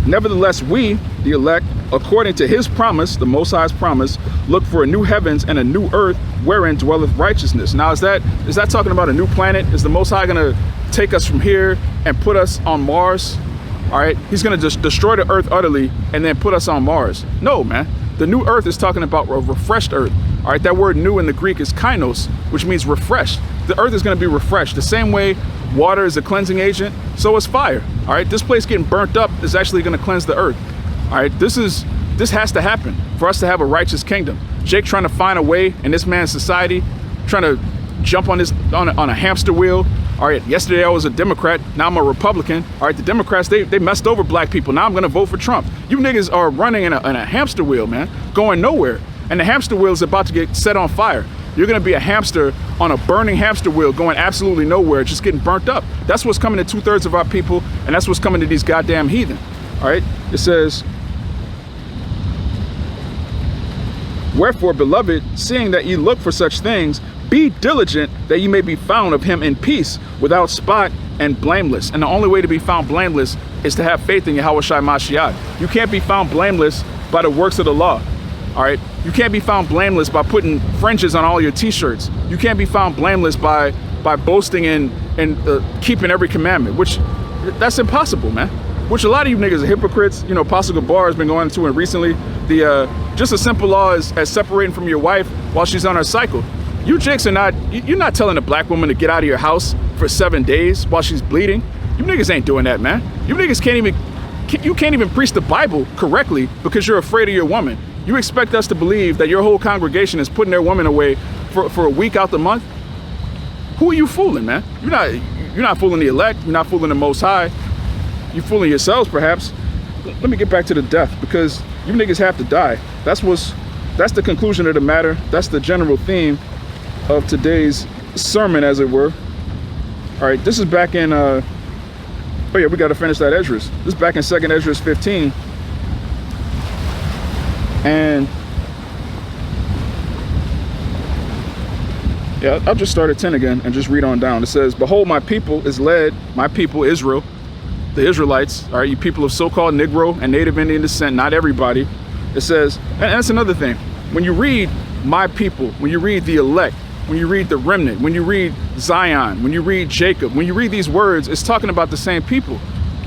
nevertheless, we, the elect, according to his promise, the Most High's promise, look for a new heavens and a new earth wherein dwelleth righteousness. Now, is that talking about a new planet? Is the Most High going to take us from here and put us on Mars? All right, he's going to just destroy the earth utterly and then put us on Mars. No, man. The new earth is talking about a refreshed earth. All right, that word new in the Greek is kainos, which means refreshed. The earth is going to be refreshed. The same way water is a cleansing agent, so is fire. All right, this place getting burnt up is actually going to cleanse the earth. All right, this has to happen for us to have a righteous kingdom. Jake trying to find a way in this man's society, trying to jump on a hamster wheel, All right, yesterday I was a Democrat, now I'm a Republican. All right, the Democrats, they messed over black people. Now I'm gonna vote for Trump. You niggas are running in a hamster wheel, man, going nowhere. And the hamster wheel is about to get set on fire. You're gonna be a hamster on a burning hamster wheel going absolutely nowhere, just getting burnt up. That's what's coming to 2/3 of our people, and that's what's coming to these goddamn heathen. All right, it says, wherefore, beloved, seeing that ye look for such things, be diligent that ye may be found of him in peace, without spot and blameless. And the only way to be found blameless is to have faith in YAHAWASHI Mashiach. You can't be found blameless by the works of the law. All right, you can't be found blameless by putting fringes on all your t-shirts. You can't be found blameless by boasting and keeping every commandment, which that's impossible, man. Which a lot of you niggas are hypocrites. You know, Apostle Gabar has been going into it recently. Just a simple law as separating from your wife while she's on her cycle. You jakes are not, you're not telling a black woman to get out of your house for 7 days while she's bleeding. You niggas ain't doing that, man. You niggas can't even preach the Bible correctly because you're afraid of your woman. You expect us to believe that your whole congregation is putting their woman away for a week out the month? Who are you fooling, man? You're not fooling the elect. You're not fooling the Most High. You're fooling yourselves, perhaps. Let me get back to the death, because you niggas have to die. That's the conclusion of the matter. That's the general theme of today's sermon, as it were. All right, this is back in, oh yeah, we got to finish that Esdras. This is back in 2nd Esdras 15. And yeah, I'll just start at 10 again and just read on down. It says, behold, my people is led, my people Israel, the Israelites, all right, you people of so-called Negro and Native Indian descent, not everybody. It says, and that's another thing, when you read my people, when you read the elect, when you read the remnant, when you read Zion, when you read Jacob, when you read these words, it's talking about the same people.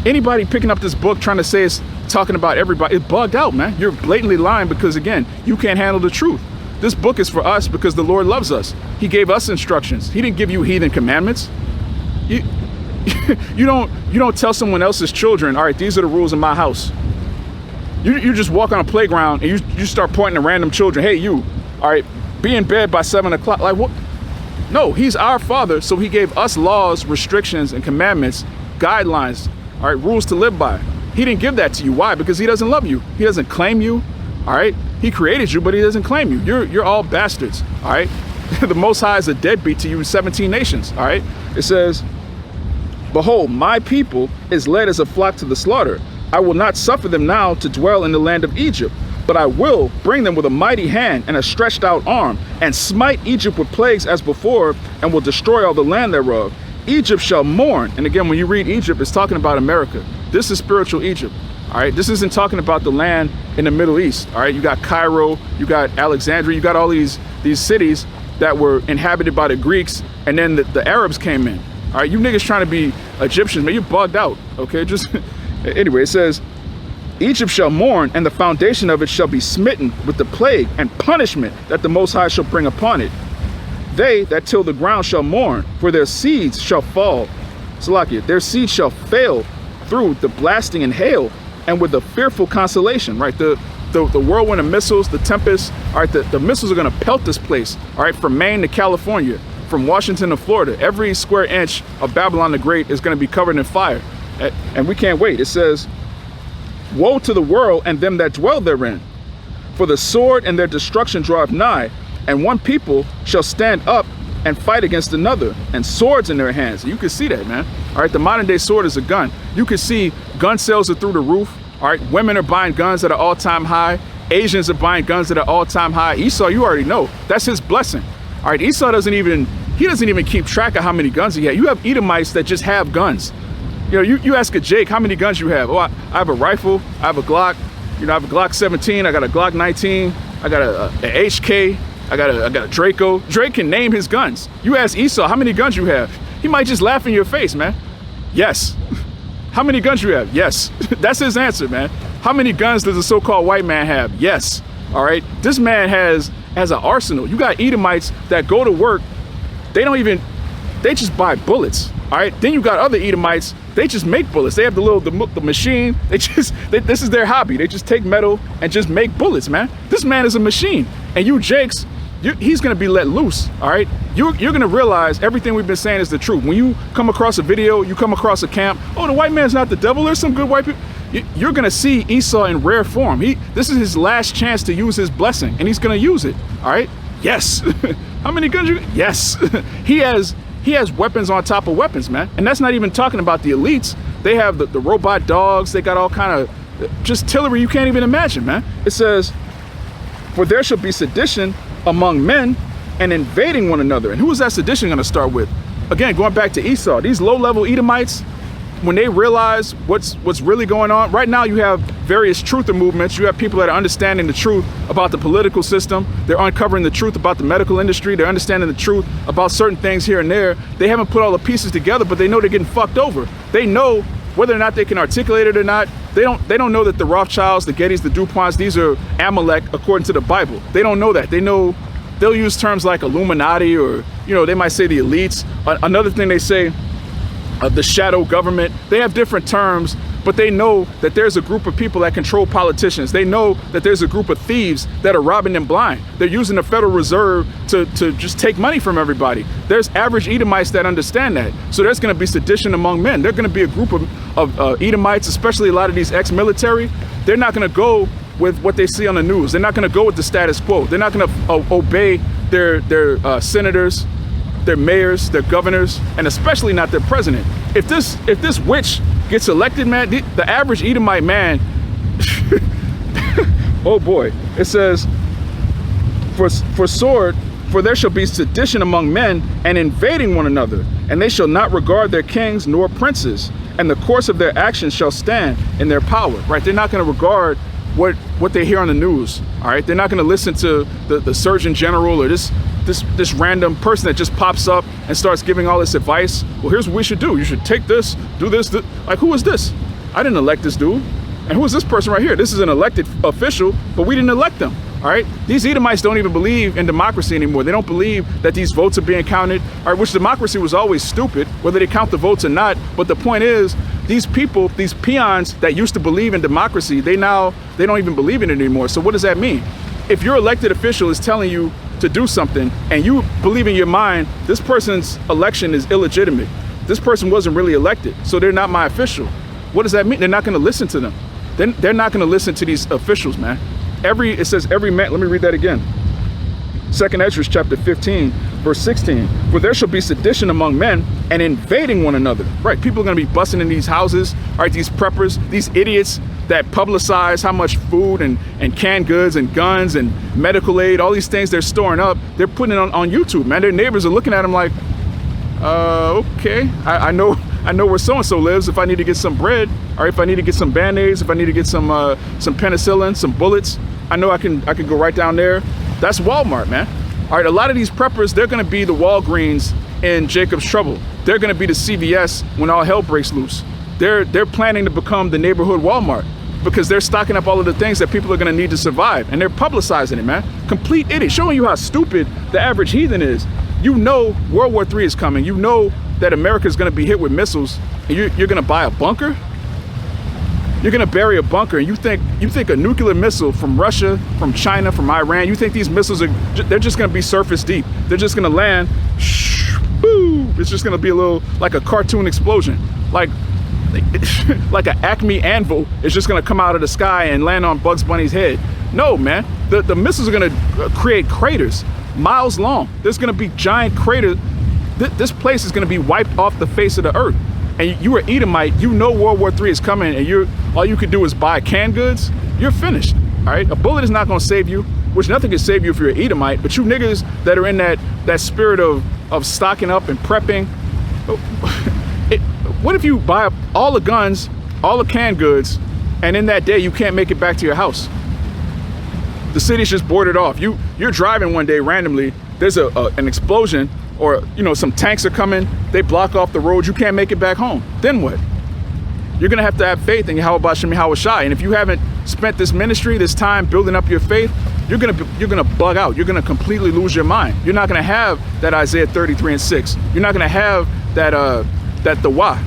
Anybody picking up this book trying to say it's talking about everybody, it's bugged out, man. You're blatantly lying because, again, you can't handle the truth. This book is for us because the Lord loves us. He gave us instructions. He didn't give you heathen commandments. You don't tell someone else's children, all right, these are the rules of my house. You just walk on a playground and you start pointing to random children. Hey, you, all right, be in bed by 7 o'clock. Like, what? No, he's our father. So he gave us laws, restrictions, and commandments, guidelines, all right, rules to live by. He didn't give that to you. Why? Because he doesn't love you. He doesn't claim you. All right. He created you, but he doesn't claim you. You're all bastards. All right. The Most High is a deadbeat to you, 17 nations. All right. It says, behold, my people is led as a flock to the slaughter. I will not suffer them now to dwell in the land of Egypt, but I will bring them with a mighty hand and a stretched out arm, and smite Egypt with plagues as before, and will destroy all the land thereof. Egypt shall mourn. And again, when you read Egypt, it's talking about America. This is spiritual Egypt. All right. This isn't talking about the land in the Middle East. All right. You got Cairo, you got Alexandria, you got all these cities that were inhabited by the Greeks, and then the Arabs came in. All right. You niggas trying to be Egyptians, man, you're bugged out. Okay. Just anyway, it says, Egypt shall mourn, and the foundation of it shall be smitten with the plague and punishment that the Most High shall bring upon it. They that till the ground shall mourn, for their seeds shall fall. Salakia, their seeds shall fail through the blasting and hail, and with a fearful consolation, right? The whirlwind of missiles, the tempest, all right, the missiles are gonna pelt this place, all right, from Maine to California, from Washington to Florida. Every square inch of Babylon the Great is gonna be covered in fire. And we can't wait. It says, woe to the world and them that dwell therein, for the sword and their destruction draweth nigh, and one people shall stand up and fight against another, and swords in their hands. You can see that, man. All right, the modern day sword is a gun. You can see gun sales are through the roof. All right, women are buying guns at an all-time high. Asians are buying guns at an all-time high. Esau, you already know, that's his blessing. All right, Esau doesn't even keep track of how many guns he had. You have Edomites that just have guns. You know, you ask a Jake, how many guns you have? Oh, I have a rifle, I have a Glock, you know, I have a Glock 17, I got a Glock 19, I got a HK, I got a Draco. Drake can name his guns. You ask Esau, how many guns you have? He might just laugh in your face, man. Yes. How many guns you have? Yes. That's his answer, man. How many guns does a so-called white man have? Yes. All right. This man has an arsenal. You got Edomites that go to work. They just buy bullets. All right. Then you got other Edomites. They just make bullets. They have the machine. This is their hobby. They just take metal and just make bullets, man. This man is a machine. And you Jakes, he's going to be let loose. All right. You're going to realize everything we've been saying is the truth. When you come across a video, you come across a camp. Oh, the white man's not the devil. There's some good white people. You're going to see Esau in rare form. This is his last chance to use his blessing, and he's going to use it. All right. Yes. How many guns? Yes. He has weapons on top of weapons, man. And that's not even talking about the elites. They have the robot dogs. They got all kind of just artillery you can't even imagine, man. It says, for there shall be sedition among men and invading one another. And who is that sedition going to start with? Again, going back to Esau, these low-level Edomites, when they realize what's really going on, right now you have various truther movements. You have people that are understanding the truth about the political system. They're uncovering the truth about the medical industry. They're understanding the truth about certain things here and there. They haven't put all the pieces together, but they know they're getting fucked over. They know whether or not they can articulate it or not. They don't know that the Rothschilds, the Gettys, the DuPonts, these are Amalek according to the Bible. They don't know that. They know they'll use terms like Illuminati, or, you know, they might say the elites. Another thing they say, the shadow government. They have different terms, but they know that there's a group of people that control politicians. They know that there's a group of thieves that are robbing them blind. They're using the Federal Reserve to just take money from everybody. There's average Edomites that understand that. So there's going to be sedition among men. There's going to be a group of Edomites, especially a lot of these ex-military. They're not going to go with what they see on the news. They're not going to go with the status quo. They're not going to obey their senators, their mayors, their governors, and especially not their president. If this witch gets elected, man, the average Edomite man, oh boy, it says, for there shall be sedition among men and invading one another, and they shall not regard their kings nor princes, and the course of their actions shall stand in their power, right? They're not going to regard what they hear on the news, all right? They're not going to listen to the Surgeon General or this random person that just pops up and starts giving all this advice. Well, here's what we should do. You should take this, do this. Like, who is this? I didn't elect this dude. And who is this person right here? This is an elected official, but we didn't elect them. All right. These Edomites don't even believe in democracy anymore. They don't believe that these votes are being counted. All right. Which democracy was always stupid, whether they count the votes or not. But the point is, these people, these peons that used to believe in democracy, they don't even believe in it anymore. So what does that mean? If your elected official is telling you to do something and you believe in your mind, this person's election is illegitimate. This person wasn't really elected, so they're not my official. What does that mean? They're not going to listen to them. They're not going to listen to these officials, man. It says every man, let me read that again. 2nd Ezra chapter 15, verse 16. For there shall be sedition among men and invading one another. Right, people are going to be busting in these houses. All right, these preppers, these idiots that publicize how much food and canned goods and guns and medical aid, all these things they're storing up, they're putting it on YouTube, man. Their neighbors are looking at them like, okay, I know where so-and-so lives if I need to get some bread, or if I need to get some Band-Aids, if I need to get some penicillin, some bullets, I know I can go right down there. That's Walmart, man. All right, a lot of these preppers, they're going to be the Walgreens in Jacob's Trouble. They're going to be the CVS when all hell breaks loose. They're planning to become the neighborhood Walmart because they're stocking up all of the things that people are going to need to survive, and they're publicizing it, man. Complete idiot, showing you how stupid the average heathen is. You know World War III is coming. You know that America is going to be hit with missiles, and you're going to buy a bunker? You're going to bury a bunker, and you think a nuclear missile from Russia, from China, from Iran, you think these missiles they're just going to be surface deep. They're just going to land, boo! It's just going to be a little, like a cartoon explosion. Like an Acme anvil is just going to come out of the sky and land on Bugs Bunny's head. No, man. The missiles are going to create craters miles long. There's going to be giant craters. This place is going to be wiped off the face of the earth. And you are Edomite, you know World War III is coming, and all you could do is buy canned goods, you're finished. All right, a bullet is not going to save you, which nothing can save you if you're an Edomite. But you niggas that are in that spirit of stocking up and prepping, what if you buy up all the guns, all the canned goods, and in that day you can't make it back to your house? The city's just boarded off. You're driving one day randomly, there's an explosion, or some tanks are coming, they block off the road, you can't make it back home. Then what? You're gonna have to have faith in YAHAWASHI. And if you haven't spent this ministry, this time building up your faith, you're gonna bug out. You're gonna completely lose your mind. You're not gonna have that Isaiah 33:6. You're not gonna have that the Wah,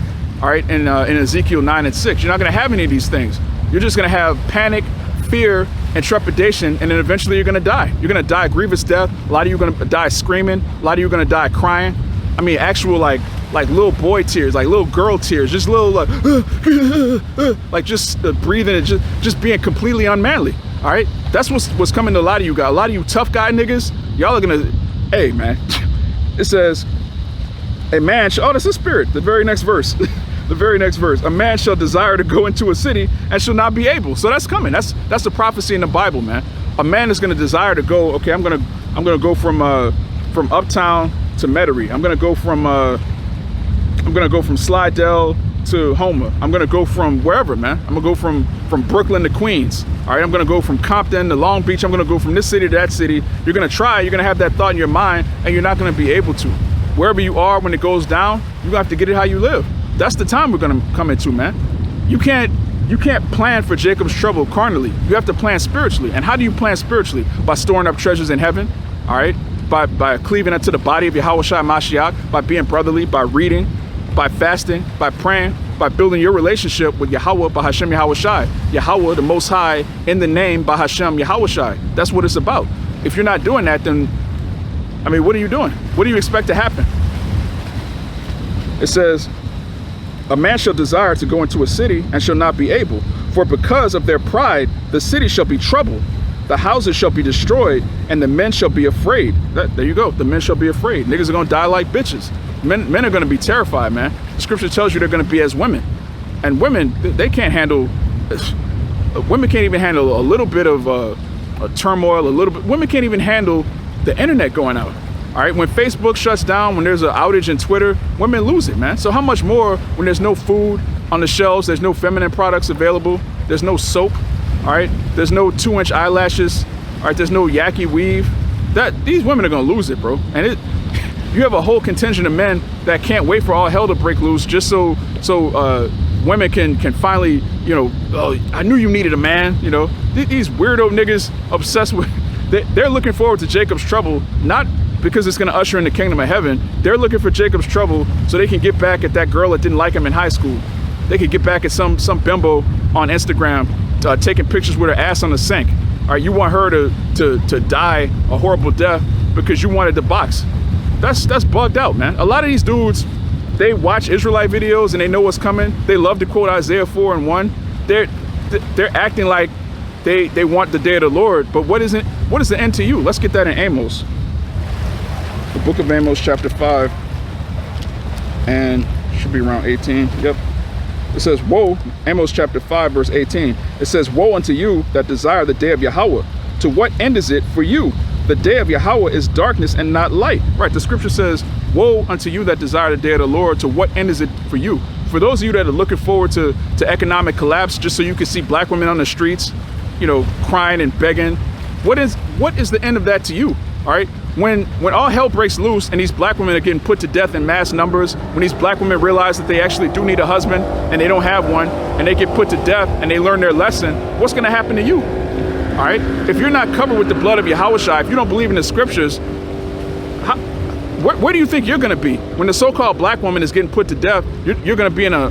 all right, in Ezekiel 9:6. You're not gonna have any of these things. You're just gonna have panic, fear, and trepidation, and then eventually you're gonna die. You're gonna die a grievous death. A lot of you are gonna die screaming. A lot of you are gonna die crying. I mean, actual like little boy tears, like little girl tears, just little like just breathing and just being completely unmanly. All right, that's what's coming to a lot of you guys. A lot of you tough guy niggas, y'all are gonna, hey man, it says, a man, oh, that's a spirit, the very next verse. The very next verse, a man shall desire to go into a city and shall not be able. So that's coming. That's the prophecy in the Bible, man. A man is going to desire to go. Okay, I'm gonna go from Uptown to Metairie. I'm gonna go from Slidell to Homer. I'm gonna go from wherever, man. I'm gonna go from Brooklyn to Queens. All right, I'm gonna go from Compton to Long Beach. I'm gonna go from this city to that city. You're gonna try. You're gonna have that thought in your mind, and you're not gonna be able to. Wherever you are when it goes down, you're gonna have to get it how you live. That's the time we're gonna come into, man. You can't plan for Jacob's trouble carnally. You have to plan spiritually. And how do you plan spiritually? By storing up treasures in heaven, all right? By cleaving unto the body of YAHAWASHI Mashiach, by being brotherly, by reading, by fasting, by praying, by building your relationship with Yahawah, bahasham YAHAWASHI. Yahawah, the Most High, in the name bahasham YAHAWASHI. That's what it's about. If you're not doing that, then, I mean, what are you doing? What do you expect to happen? It says, a man shall desire to go into a city and shall not be able, for because of their pride the city shall be troubled, the houses shall be destroyed, and the men shall be afraid. There you go, the men shall be afraid. Niggas are gonna die like bitches. Men are gonna be terrified, man. The scripture tells you they're gonna be as women. And women, they can't handle, women can't even handle a little bit of a turmoil, a little bit. Women can't even handle the internet going out. All right, when Facebook shuts down, when there's an outage in Twitter, women lose it, man. So how much more when there's no food on the shelves, there's no feminine products available, there's no soap, all right? There's no 2-inch eyelashes, all right? There's no yaki weave. These women are gonna lose it, bro. And you have a whole contingent of men that can't wait for all hell to break loose just so women can finally, you know, oh, I knew you needed a man, you know? These weirdo niggas obsessed with, they're looking forward to Jacob's trouble, not because it's going to usher in the kingdom of heaven. They're looking for Jacob's trouble so they can get back at that girl that didn't like him in high school. They could get back at some bimbo on Instagram taking pictures with her ass on the sink. All right, you want her to die a horrible death because you wanted to box. That's bugged out, man. A lot of these dudes, they watch Israelite videos and they know what's coming. They love to quote Isaiah 4:1. They're acting like they want the day of the Lord, but what is the end to you? Let's get that in Amos. The book of Amos, chapter 5, and should be around 18. Yep. It says, woe, Amos chapter 5, verse 18. It says, woe unto you that desire the day of Yahawah. To what end is it for you? The day of Yahawah is darkness and not light. Right, the scripture says, woe unto you that desire the day of the Lord. To what end is it for you? For those of you that are looking forward to economic collapse, just so you can see black women on the streets, you know, crying and begging, what is the end of that to you? All right, when all hell breaks loose and these black women are getting put to death in mass numbers, when these black women realize that they actually do need a husband and they don't have one, and they get put to death and they learn their lesson, what's going to happen to you? All right, if you're not covered with the blood of YAHAWASHI, if you don't believe in the scriptures, where do you think you're going to be when the so-called black woman is getting put to death? You're going to be in a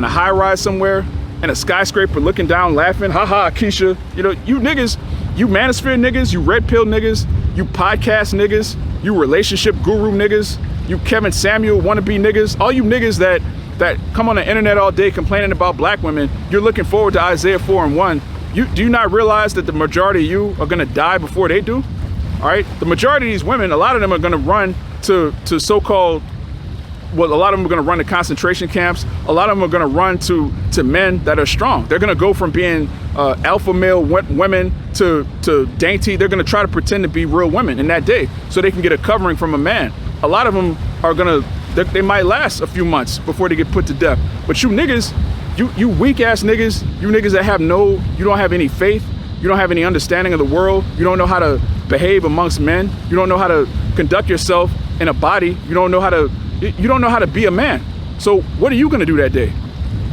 high rise somewhere, in a skyscraper, looking down, laughing, haha, Keisha. You know, you niggas. You manosphere niggas, you red pill niggas, you podcast niggas, you relationship guru niggas, you Kevin Samuel wannabe niggas, all you niggas that come on the internet all day complaining about black women, you're looking forward to Isaiah 4:1. Do you not realize that the majority of you are gonna die before they do? All right, the majority of these women, a lot of them are gonna run to so-called, well, a lot of them are going to run to concentration camps. A lot of them are going to run to men that are strong. They're going to go from being alpha male women to dainty. They're going to try to pretend to be real women in that day so they can get a covering from a man. A lot of them are going to, they might last a few months before they get put to death. But you niggas, you weak ass niggas, you niggas that you don't have any faith, you don't have any understanding of the world, you don't know how to behave amongst men, you don't know how to conduct yourself in a body, you don't know how to be a man. So what are you going to do that day?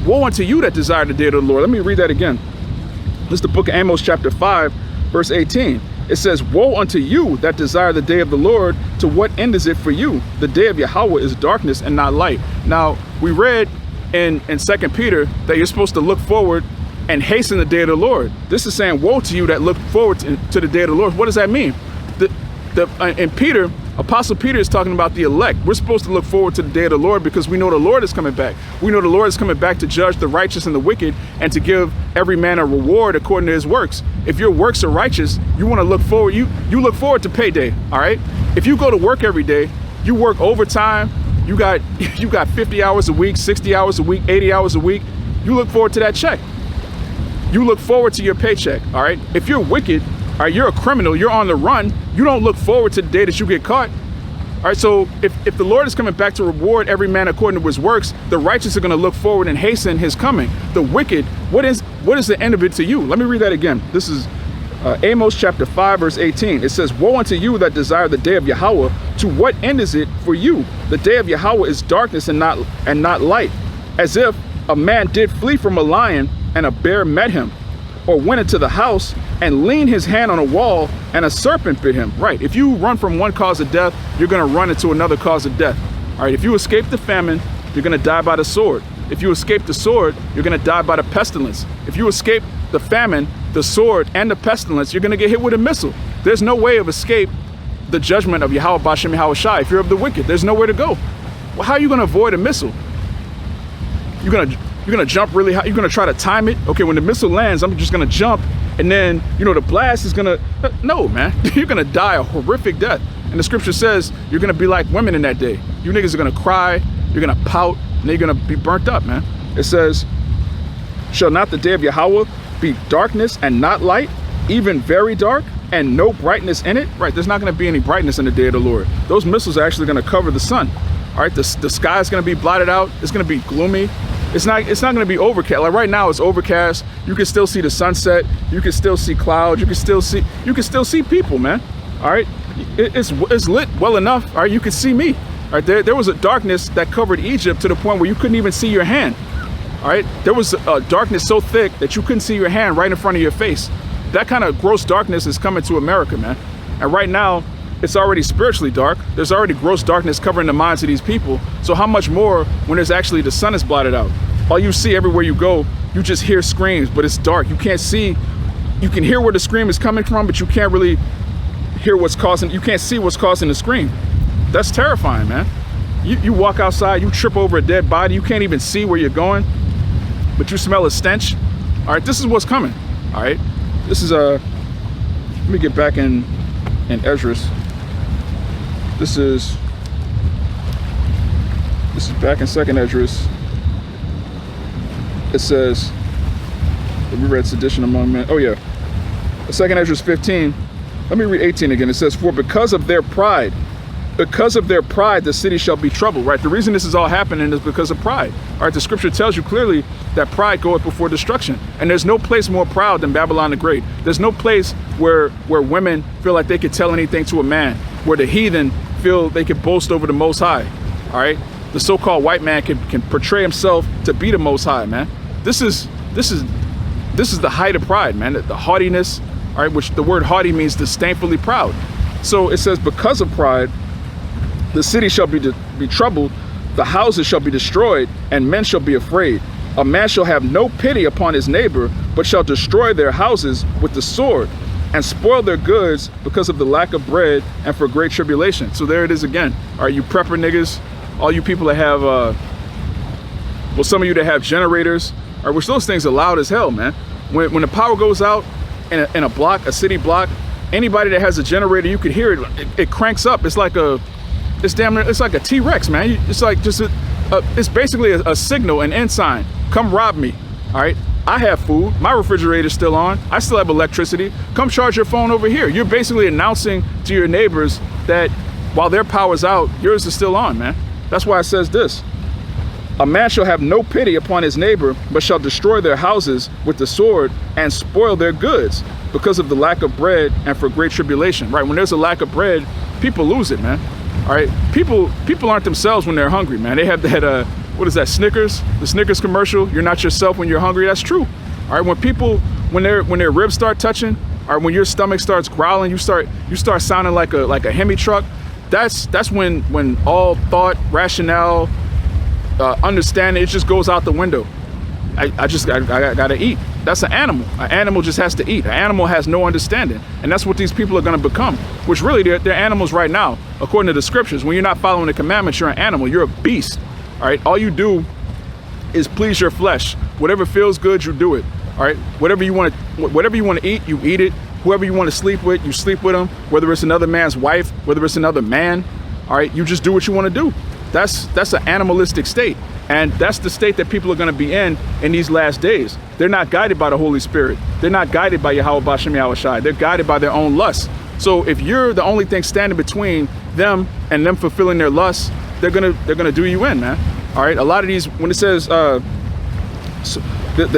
Woe unto you that desire the day of the Lord. Let me read that again. This is the book of Amos chapter 5, verse 18. It says, woe unto you that desire the day of the Lord. To what end is it for you? The day of Yahawah is darkness and not light. Now, we read in 2 Peter that you're supposed to look forward and hasten the day of the Lord. This is saying, woe to you that look forward to the day of the Lord. What does that mean? And Peter, Apostle Peter is talking about the elect. We're supposed to look forward to the day of the Lord because we know the Lord is coming back. We know the Lord is coming back to judge the righteous and the wicked and to give every man a reward according to his works. If your works are righteous, you want to look forward. You look forward to payday. All right. If you go to work every day, you work overtime. You got 50 hours a week, 60 hours a week, 80 hours a week. You look forward to that check. You look forward to your paycheck. All right. If you're wicked, all right, you're a criminal, you're on the run, you don't look forward to the day that you get caught. All right, so if the Lord is coming back to reward every man according to his works, the righteous are going to look forward and hasten his coming. The wicked, what is the end of it to you? Let me read that again. This is Amos chapter 5, verse 18. It says, woe unto you that desire the day of Yahawah. To what end is it for you? The day of Yahawah is darkness and not light, as if a man did flee from a lion and a bear met him, or went into the house and leaned his hand on a wall and a serpent bit him. Right. If you run from one cause of death, you're going to run into another cause of death. All right. If you escape the famine, you're going to die by the sword. If you escape the sword, you're going to die by the pestilence. If you escape the famine, the sword, and the pestilence, you're going to get hit with a missile. There's no way of escape the judgment of YAHAWAH, bahasham, YAHAWASHI. If you're of the wicked, there's nowhere to go. Well, how are you going to avoid a missile? You're going to jump really high. You're going to try to time it. Okay, when the missile lands, I'm just going to jump. And then, the blast is going to... No, man. You're going to die a horrific death. And the scripture says you're going to be like women in that day. You niggas are going to cry. You're going to pout. And you're going to be burnt up, man. It says, shall not the day of Yahawah be darkness and not light, even very dark, and no brightness in it? Right, there's not going to be any brightness in the day of the Lord. Those missiles are actually going to cover the sun. All right, the sky is going to be blotted out. It's going to be gloomy. It's not going to be overcast. Like right now, it's overcast. You can still see the sunset. You can still see clouds. You can still see people, man. All right, it's lit well enough. All right, you can see me. All right, there was a darkness that covered Egypt to the point where you couldn't even see your hand. All right, there was a darkness so thick that you couldn't see your hand right in front of your face. That kind of gross darkness is coming to America, man. And right now, it's already spiritually dark. There's already gross darkness covering the minds of these people. So how much more when there's actually the sun is blotted out? All you see everywhere you go, you just hear screams, but it's dark. You can't see, you can hear where the scream is coming from, but you can't really hear you can't see what's causing the scream. That's terrifying, man. You walk outside, you trip over a dead body, you can't even see where you're going, but you smell a stench. All right, this is what's coming. All right, this is let me get back in Esdras. This is back in 2nd Esdras. It says, we read sedition among men. Oh yeah, 2nd Esdras 15. Let me read 18 again. It says, for because of their pride, the city shall be troubled. Right, the reason this is all happening is because of pride. All right, the scripture tells you clearly that pride goeth before destruction. And there's no place more proud than Babylon the Great. There's no place where women feel like they could tell anything to a man, where the heathen feel they could boast over the Most High. All right, the so-called white man can portray himself to be the Most High, man. This is the height of pride, man. The haughtiness, all right, which the word haughty means disdainfully proud. So it says, because of pride, the city shall be troubled, the houses shall be destroyed, and men shall be afraid. A man shall have no pity upon his neighbor, but shall destroy their houses with the sword, and spoil their goods because of the lack of bread and for great tribulation. So there it is again. All right, you prepper niggas, all you people that have, some of you that have generators, all right, which those things are loud as hell, man. When the power goes out in a block, a city block, anybody that has a generator, you could hear it. It cranks up. It's like a T-Rex, man. It's like it's basically a signal, an ensign. Come rob me. All right. I have food. My refrigerator's still on. I still have electricity. Come charge your phone over here. You're basically announcing to your neighbors that while their power's out, yours is still on, man. That's why it says this. A man shall have no pity upon his neighbor, but shall destroy their houses with the sword and spoil their goods because of the lack of bread and for great tribulation. Right? When there's a lack of bread, people lose it, man. All right? People aren't themselves when they're hungry, man. They have that, what is that, Snickers? The Snickers commercial, you're not yourself when you're hungry. That's true. All right? When their ribs start touching, or when your stomach starts growling, you start sounding like a Hemi truck. That's when all thought, rationale, understanding, it just goes out the window. I gotta eat. That's an animal. An animal just has to eat. An animal has no understanding. And that's what these people are going to become, which really they're animals right now. According to the scriptures, when you're not following the commandments, you're an animal. You're a beast. All right. All you do is please your flesh. Whatever feels good, you do it. All right. Whatever you want to eat, you eat it. Whoever you want to sleep with, you sleep with them. Whether it's another man's wife, whether it's another man. All right. You just do what you want to do. That's an animalistic state. And that's the state that people are going to be in these last days. They're not guided by the Holy Spirit. They're not guided by YAHAWAH, bahasham, YAHAWASHI. They're guided by their own lusts. So if you're the only thing standing between them and them fulfilling their lusts, they're gonna do you in, man. All right. A lot of these, when it says the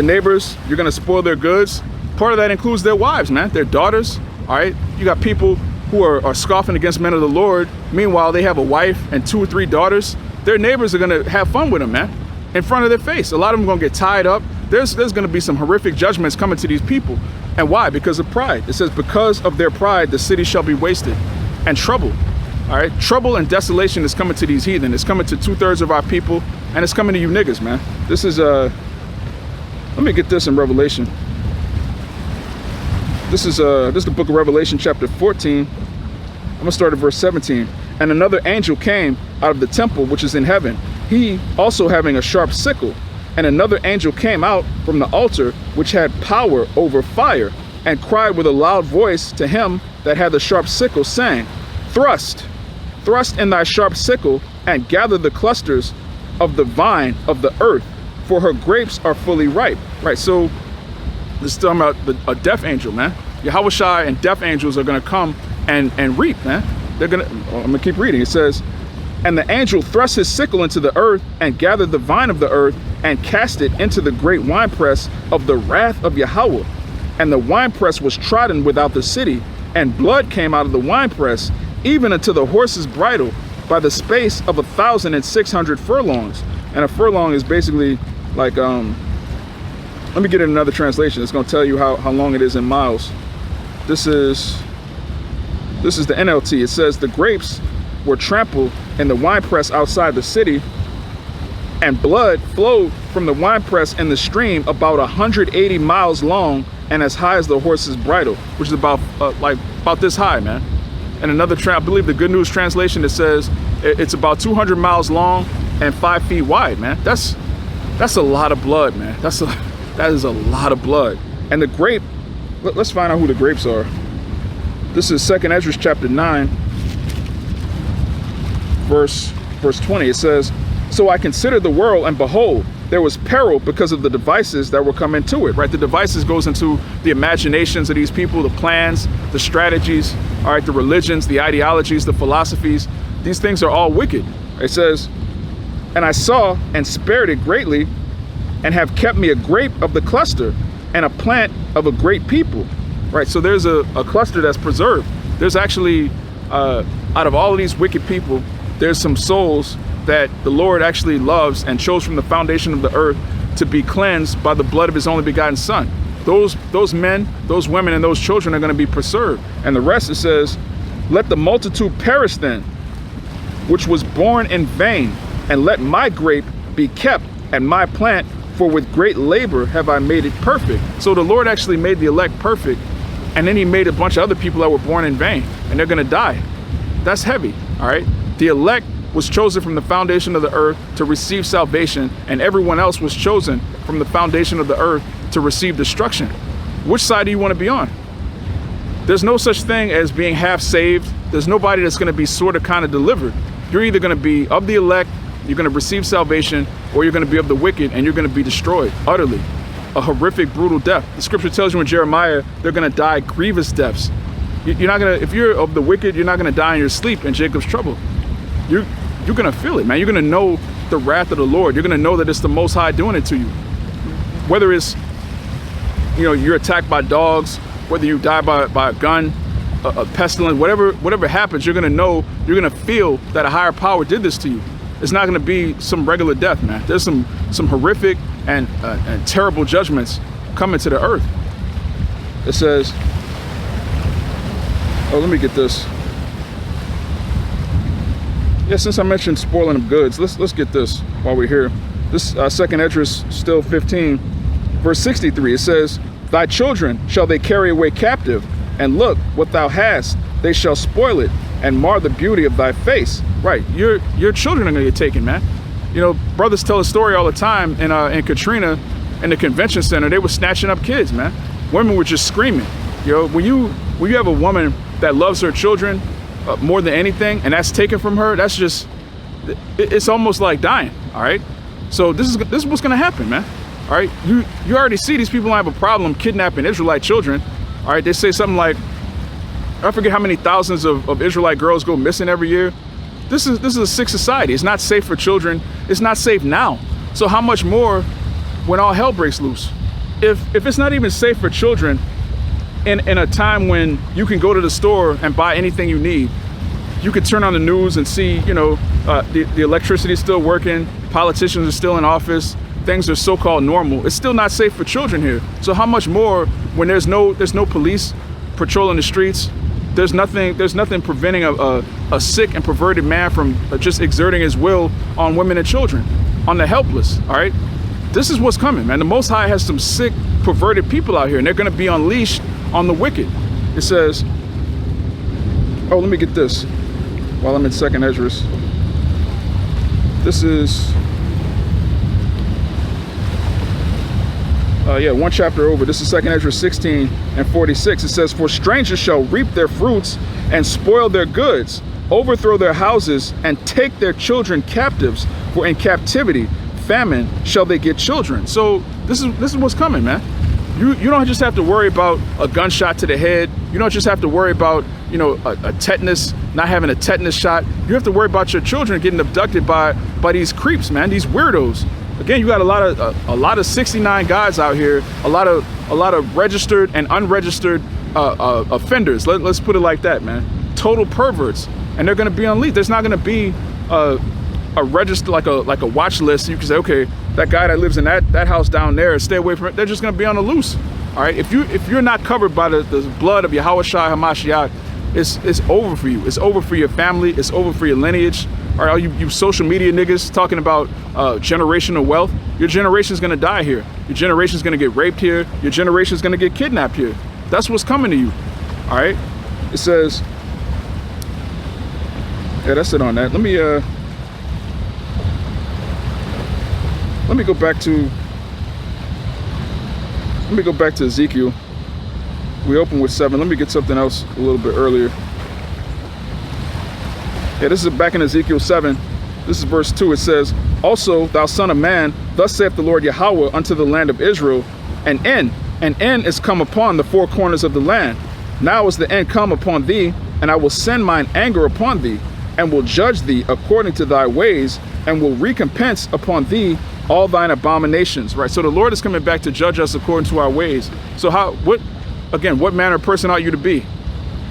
neighbors, you're gonna spoil their goods. Part of that includes their wives, man, their daughters. All right. You got people who are scoffing against men of the Lord. Meanwhile, they have a wife and 2 or 3 daughters. Their neighbors are gonna have fun with them, man, in front of their face. A lot of them are gonna get tied up. There's gonna be some horrific judgments coming to these people. And why? Because of pride. It says, because of their pride, the city shall be wasted. And trouble. All right, trouble and desolation is coming to these heathen. It's coming to 2/3 of our people, and it's coming to you niggas, man. This is let me get this in Revelation. This is the book of Revelation, chapter 14. I'm gonna start at verse 17. And another angel came out of the temple which is in heaven, he also having a sharp sickle. And another angel came out from the altar which had power over fire, and cried with a loud voice to him that had the sharp sickle, saying, Thrust in thy sharp sickle, and gather the clusters of the vine of the earth, for her grapes are fully ripe. Right, so this is talking about a death angel, man. YAHAWASHI and death angels are gonna come and reap, man. I'm gonna keep reading. It says, and the angel thrust his sickle into the earth, and gathered the vine of the earth, and cast it into the great winepress of the wrath of YAHAWAH. And the winepress was trodden without the city, and blood came out of the winepress, even unto the horse's bridle, by the space of 1,600 furlongs. And a furlong is basically like, let me get in another translation. It's gonna tell you how long it is in miles. This is the NLT. It says, the grapes were trampled in the winepress outside the city, and blood flowed from the winepress in the stream about 180 miles long, and as high as the horse's bridle, which is about this high, man. And another, I believe the Good News translation, it says it's about 200 miles long and 5 feet wide, man. That's a lot of blood, man. That is a lot of blood. And the grape, let's find out who the grapes are. This is 2nd Ezra chapter 9, verse 20. It says, so I considered the world, and behold, there was peril because of the devices that were come into it, right? The devices goes into the imaginations of these people, the plans, the strategies, all right, the religions, the ideologies, the philosophies. These things are all wicked. It says, and I saw and spared it greatly, and have kept me a grape of the cluster, and a plant of a great people, right? So there's a cluster that's preserved. There's actually, out of all of these wicked people, there's some souls that the Lord actually loves and chose from the foundation of the earth to be cleansed by the blood of his only begotten son. Those men, those women, and those children are going to be preserved. And the rest, it says, let the multitude perish then, which was born in vain, and let my grape be kept, and my plant, for with great labor have I made it perfect. So the Lord actually made the elect perfect, and then he made a bunch of other people that were born in vain, and they're going to die. That's heavy, all right? The elect was chosen from the foundation of the earth to receive salvation, and everyone else was chosen from the foundation of the earth to receive destruction. Which side do you want to be on? There's no such thing as being half saved. There's nobody that's going to be sort of kind of delivered. You're either going to be of the elect, you're going to receive salvation, or you're going to be of the wicked, and you're going to be destroyed utterly. A horrific, brutal death. The scripture tells you in Jeremiah, they're going to die grievous deaths. You're not going to, if you're of the wicked, you're not going to die in your sleep in Jacob's trouble. You're gonna feel it, man. You're gonna know the wrath of the Lord. You're gonna know that it's the Most High doing it to you. Whether it's, you're attacked by dogs, whether you die by a gun, a pestilence, whatever happens, you're gonna know, you're gonna feel that a higher power did this to you. It's not gonna be some regular death, man. There's some horrific and terrible judgments coming to the earth. It says, let me get this. Yeah, since I mentioned spoiling of goods, let's get this while we're here. This 2nd Ezra still 15, Verse 63, it says, thy children shall they carry away captive, and look, what thou hast, they shall spoil it, and mar the beauty of thy face. Right, your children are gonna get taken, man. You know, brothers tell a story all the time in Katrina, in the convention center, they were snatching up kids, man. Women were just screaming. You know, when you have a woman that loves her children more than anything, and that's taken from her, that's just, it's almost like dying, all right? So this is what's gonna happen, man. All right, you already see these people have a problem kidnapping Israelite children. All right, they say something like, I forget how many thousands of Israelite girls go missing every year. This is a sick society. It's not safe for children. It's not safe now. So how much more when all hell breaks loose? If it's not even safe for children in a time when you can go to the store and buy anything you need, you could turn on the news and see, you know, the electricity is still working, politicians are still in office, things are so-called normal. It's still not safe for children here. So how much more when there's no police patrolling the streets? There's nothing preventing a sick and perverted man from just exerting his will on women and children, on the helpless. All right, this is what's coming, man. The Most High has some sick, perverted people out here, and they're going to be unleashed on the wicked. It says, oh, let me get this while I'm in 2nd Ezra. This is, one chapter over. This is 2nd Ezra 16 and 46. It says, for strangers shall reap their fruits and spoil their goods, overthrow their houses and take their children captives, for in captivity, famine shall they get children. So this is what's coming, man. You don't just have to worry about a gunshot to the head. You don't just have to worry about, you know, a tetanus, not having a tetanus shot. You have to worry about your children getting abducted by these creeps, man, these weirdos. Again, you got a lot of 69 guys out here, a lot of registered and unregistered offenders. Let's put it like that, man. Total perverts, and they're going to be unleashed. There's not going to be a register like a watch list. You can say, okay, that guy that lives in that house down there, stay away from it. They're just going to be on the loose. All right. If you're not covered by the blood of YAHAWASHI HaMashiach, it's over for you. It's over for your family. It's over for your lineage. All right, all you social media niggas talking about generational wealth, your generation's gonna die here. Your generation's gonna get raped here. Your generation's gonna get kidnapped here. That's what's coming to you. All right. It says, yeah, that's it on that. Let me go back to Ezekiel. We opened with 7. Let me get something else a little bit earlier. Yeah, this is back in Ezekiel 7. This is verse 2. It says, also, thou son of man, thus saith the Lord Yahweh unto the land of Israel, an end is come upon the four corners of the land. Now is the end come upon thee, and I will send mine anger upon thee, and will judge thee according to thy ways, and will recompense upon thee all thine abominations. Right. So the Lord is coming back to judge us according to our ways. So what manner of person ought you to be?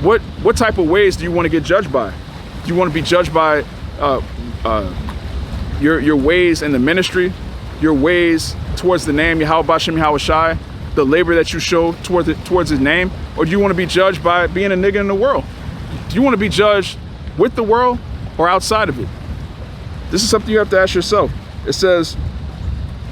What type of ways do you want to get judged by? Do you want to be judged by your ways in the ministry, your ways towards the name Yahawah bahasham YAHAWASHI, the labor that you show towards his name? Or do you want to be judged by being a nigga in the world? Do you want to be judged with the world or outside of it? This is something you have to ask yourself. It says,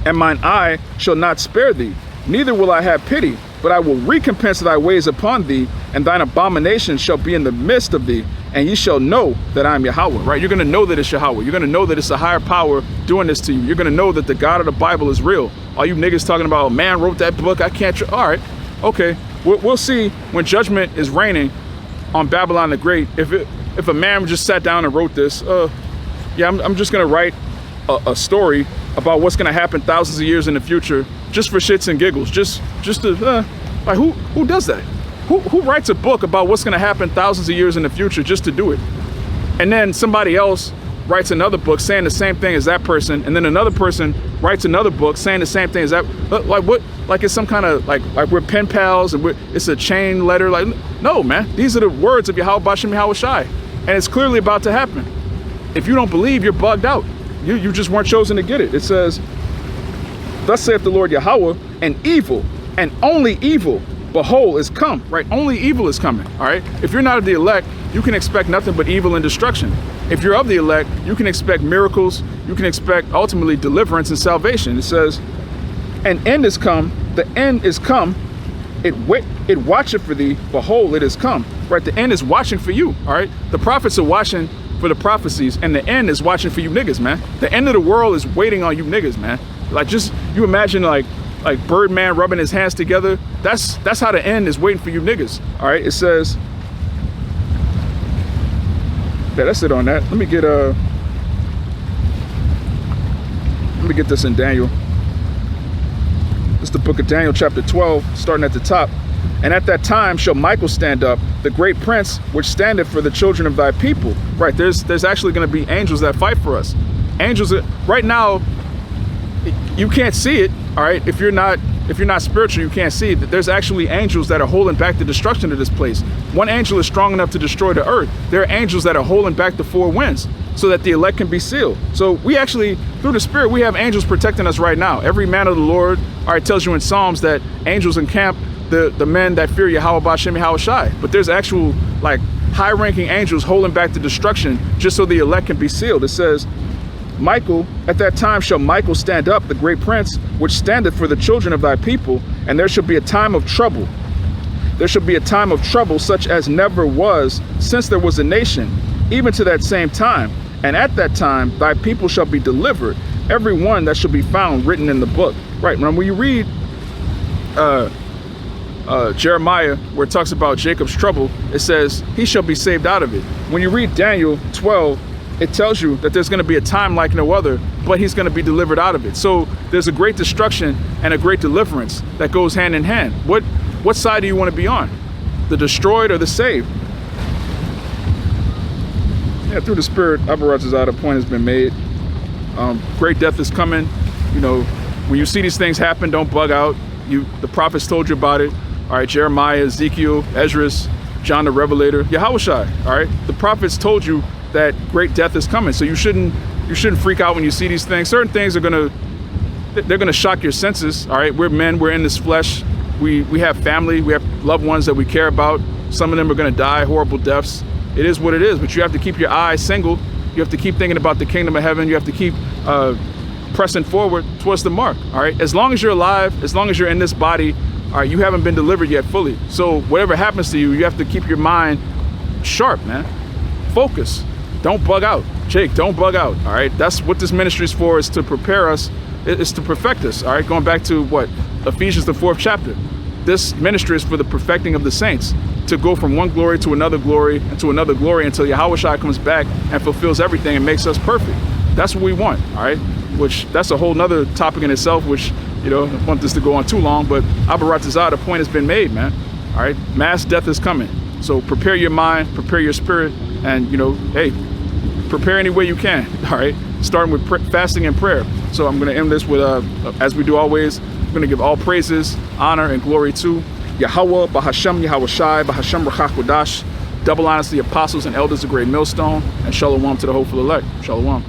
and mine eye shall not spare thee, neither will I have pity, but I will recompense thy ways upon thee, and thine abominations shall be in the midst of thee, and ye shall know that I am Yahweh. Right? You're going to know that it's Yahweh. You're going to know that it's a higher power doing this to you. You're going to know that the God of the Bible is real. All you niggas talking about, man wrote that book, I can't. All right, okay. We'll see when judgment is reigning on Babylon the Great. If a man just sat down and wrote this, I'm just going to write a story about what's going to happen thousands of years in the future, just for shits and giggles, just to like who does that? Who writes a book about what's going to happen thousands of years in the future just to do it? And then somebody else writes another book saying the same thing as that person, and then another person writes another book saying the same thing as that. Like what? Like it's some kind of like we're pen pals and it's a chain letter. Like no, man, these are the words of Yahawah bahasham YAHAWASHI, and it's clearly about to happen. If you don't believe, you're bugged out. You just weren't chosen to get it. It says, thus saith the Lord Yahweh, and evil, and only evil, behold, is come. Right? Only evil is coming. All right. If you're not of the elect, you can expect nothing but evil and destruction. If you're of the elect, you can expect miracles. You can expect ultimately deliverance and salvation. It says, An end is come, the end is come, it watcheth for thee, behold, it is come. Right, the end is watching for you, all right? The prophets are watching for the prophecies, and the end is watching for you niggas, man. The end of the world is waiting on you niggas, man. Like, just, you imagine like Birdman rubbing his hands together. That's how the end is waiting for you niggas, all right? It says, yeah, that's it on that. Let me get this in Daniel. It's the book of Daniel, chapter 12, starting at the top. And at that time shall Michael stand up, the great prince, which standeth for the children of thy people. Right, there's actually going to be angels that fight for us. Angels, right now, you can't see it, all right? If you're not spiritual, you can't see it. There's actually angels that are holding back the destruction of this place. One angel is strong enough to destroy the earth. There are angels that are holding back the four winds so that the elect can be sealed. So we actually, through the Spirit, we have angels protecting us right now. Every man of the Lord, all right, tells you in Psalms that angels encamp the men that fear YAHAWAH, bahasham, YAHAWASHI. But there's actual, like, high-ranking angels holding back the destruction just so the elect can be sealed. It says, Michael, at that time shall Michael stand up, the great prince, which standeth for the children of thy people, and there shall be a time of trouble. There shall be a time of trouble such as never was since there was a nation, even to that same time. And at that time thy people shall be delivered, every one that shall be found written in the book. Right, when you read Jeremiah, where it talks about Jacob's trouble, it says he shall be saved out of it. When you read Daniel 12, it tells you that there's going to be a time like no other, but he's going to be delivered out of it. So there's a great destruction and a great deliverance that goes hand in hand. What side do you want to be on? The destroyed or the saved? Yeah, through the Spirit, a point has been made. Great death is coming. You know, when you see these things happen, don't bug out. The prophets told you about it. All right, Jeremiah, Ezekiel, Ezra, John the Revelator, YAHAWASHI. All right, the prophets told you that great death is coming. So you shouldn't freak out when you see these things. Certain things are gonna shock your senses. All right, we're men, we're in this flesh. We have family, we have loved ones that we care about. Some of them are gonna die horrible deaths. It is what it is, but you have to keep your eyes single. You have to keep thinking about the kingdom of heaven. You have to keep pressing forward towards the mark, all right? As long as you're alive, as long as you're in this body, all right, you haven't been delivered yet fully. So whatever happens to you, you have to keep your mind sharp, man. Focus. Don't bug out. Jake, don't bug out, all right? That's what this ministry is for, is to prepare us, is to perfect us, all right? Going back to what? Ephesians, the 4th chapter. This ministry is for the perfecting of the saints, to go from one glory to another glory and to another glory until YAHAWASHI comes back and fulfills everything and makes us perfect. That's what we want, all right? Which, that's a whole nother topic in itself, which, you know, I don't want this to go on too long, but the point has been made, man. All right, mass death is coming. So prepare your mind, prepare your spirit, and, you know, hey, prepare any way you can, all right? Starting with fasting and prayer. So I'm gonna end this with, as we do always, I'm gonna give all praises, honor, and glory to YAHAWAH, bahasham, YAHAWASHI, bahasham Rachakwadash, double honors to the apostles and elders of great Millstone, and Shalawam to the hopeful elect. Shalawam.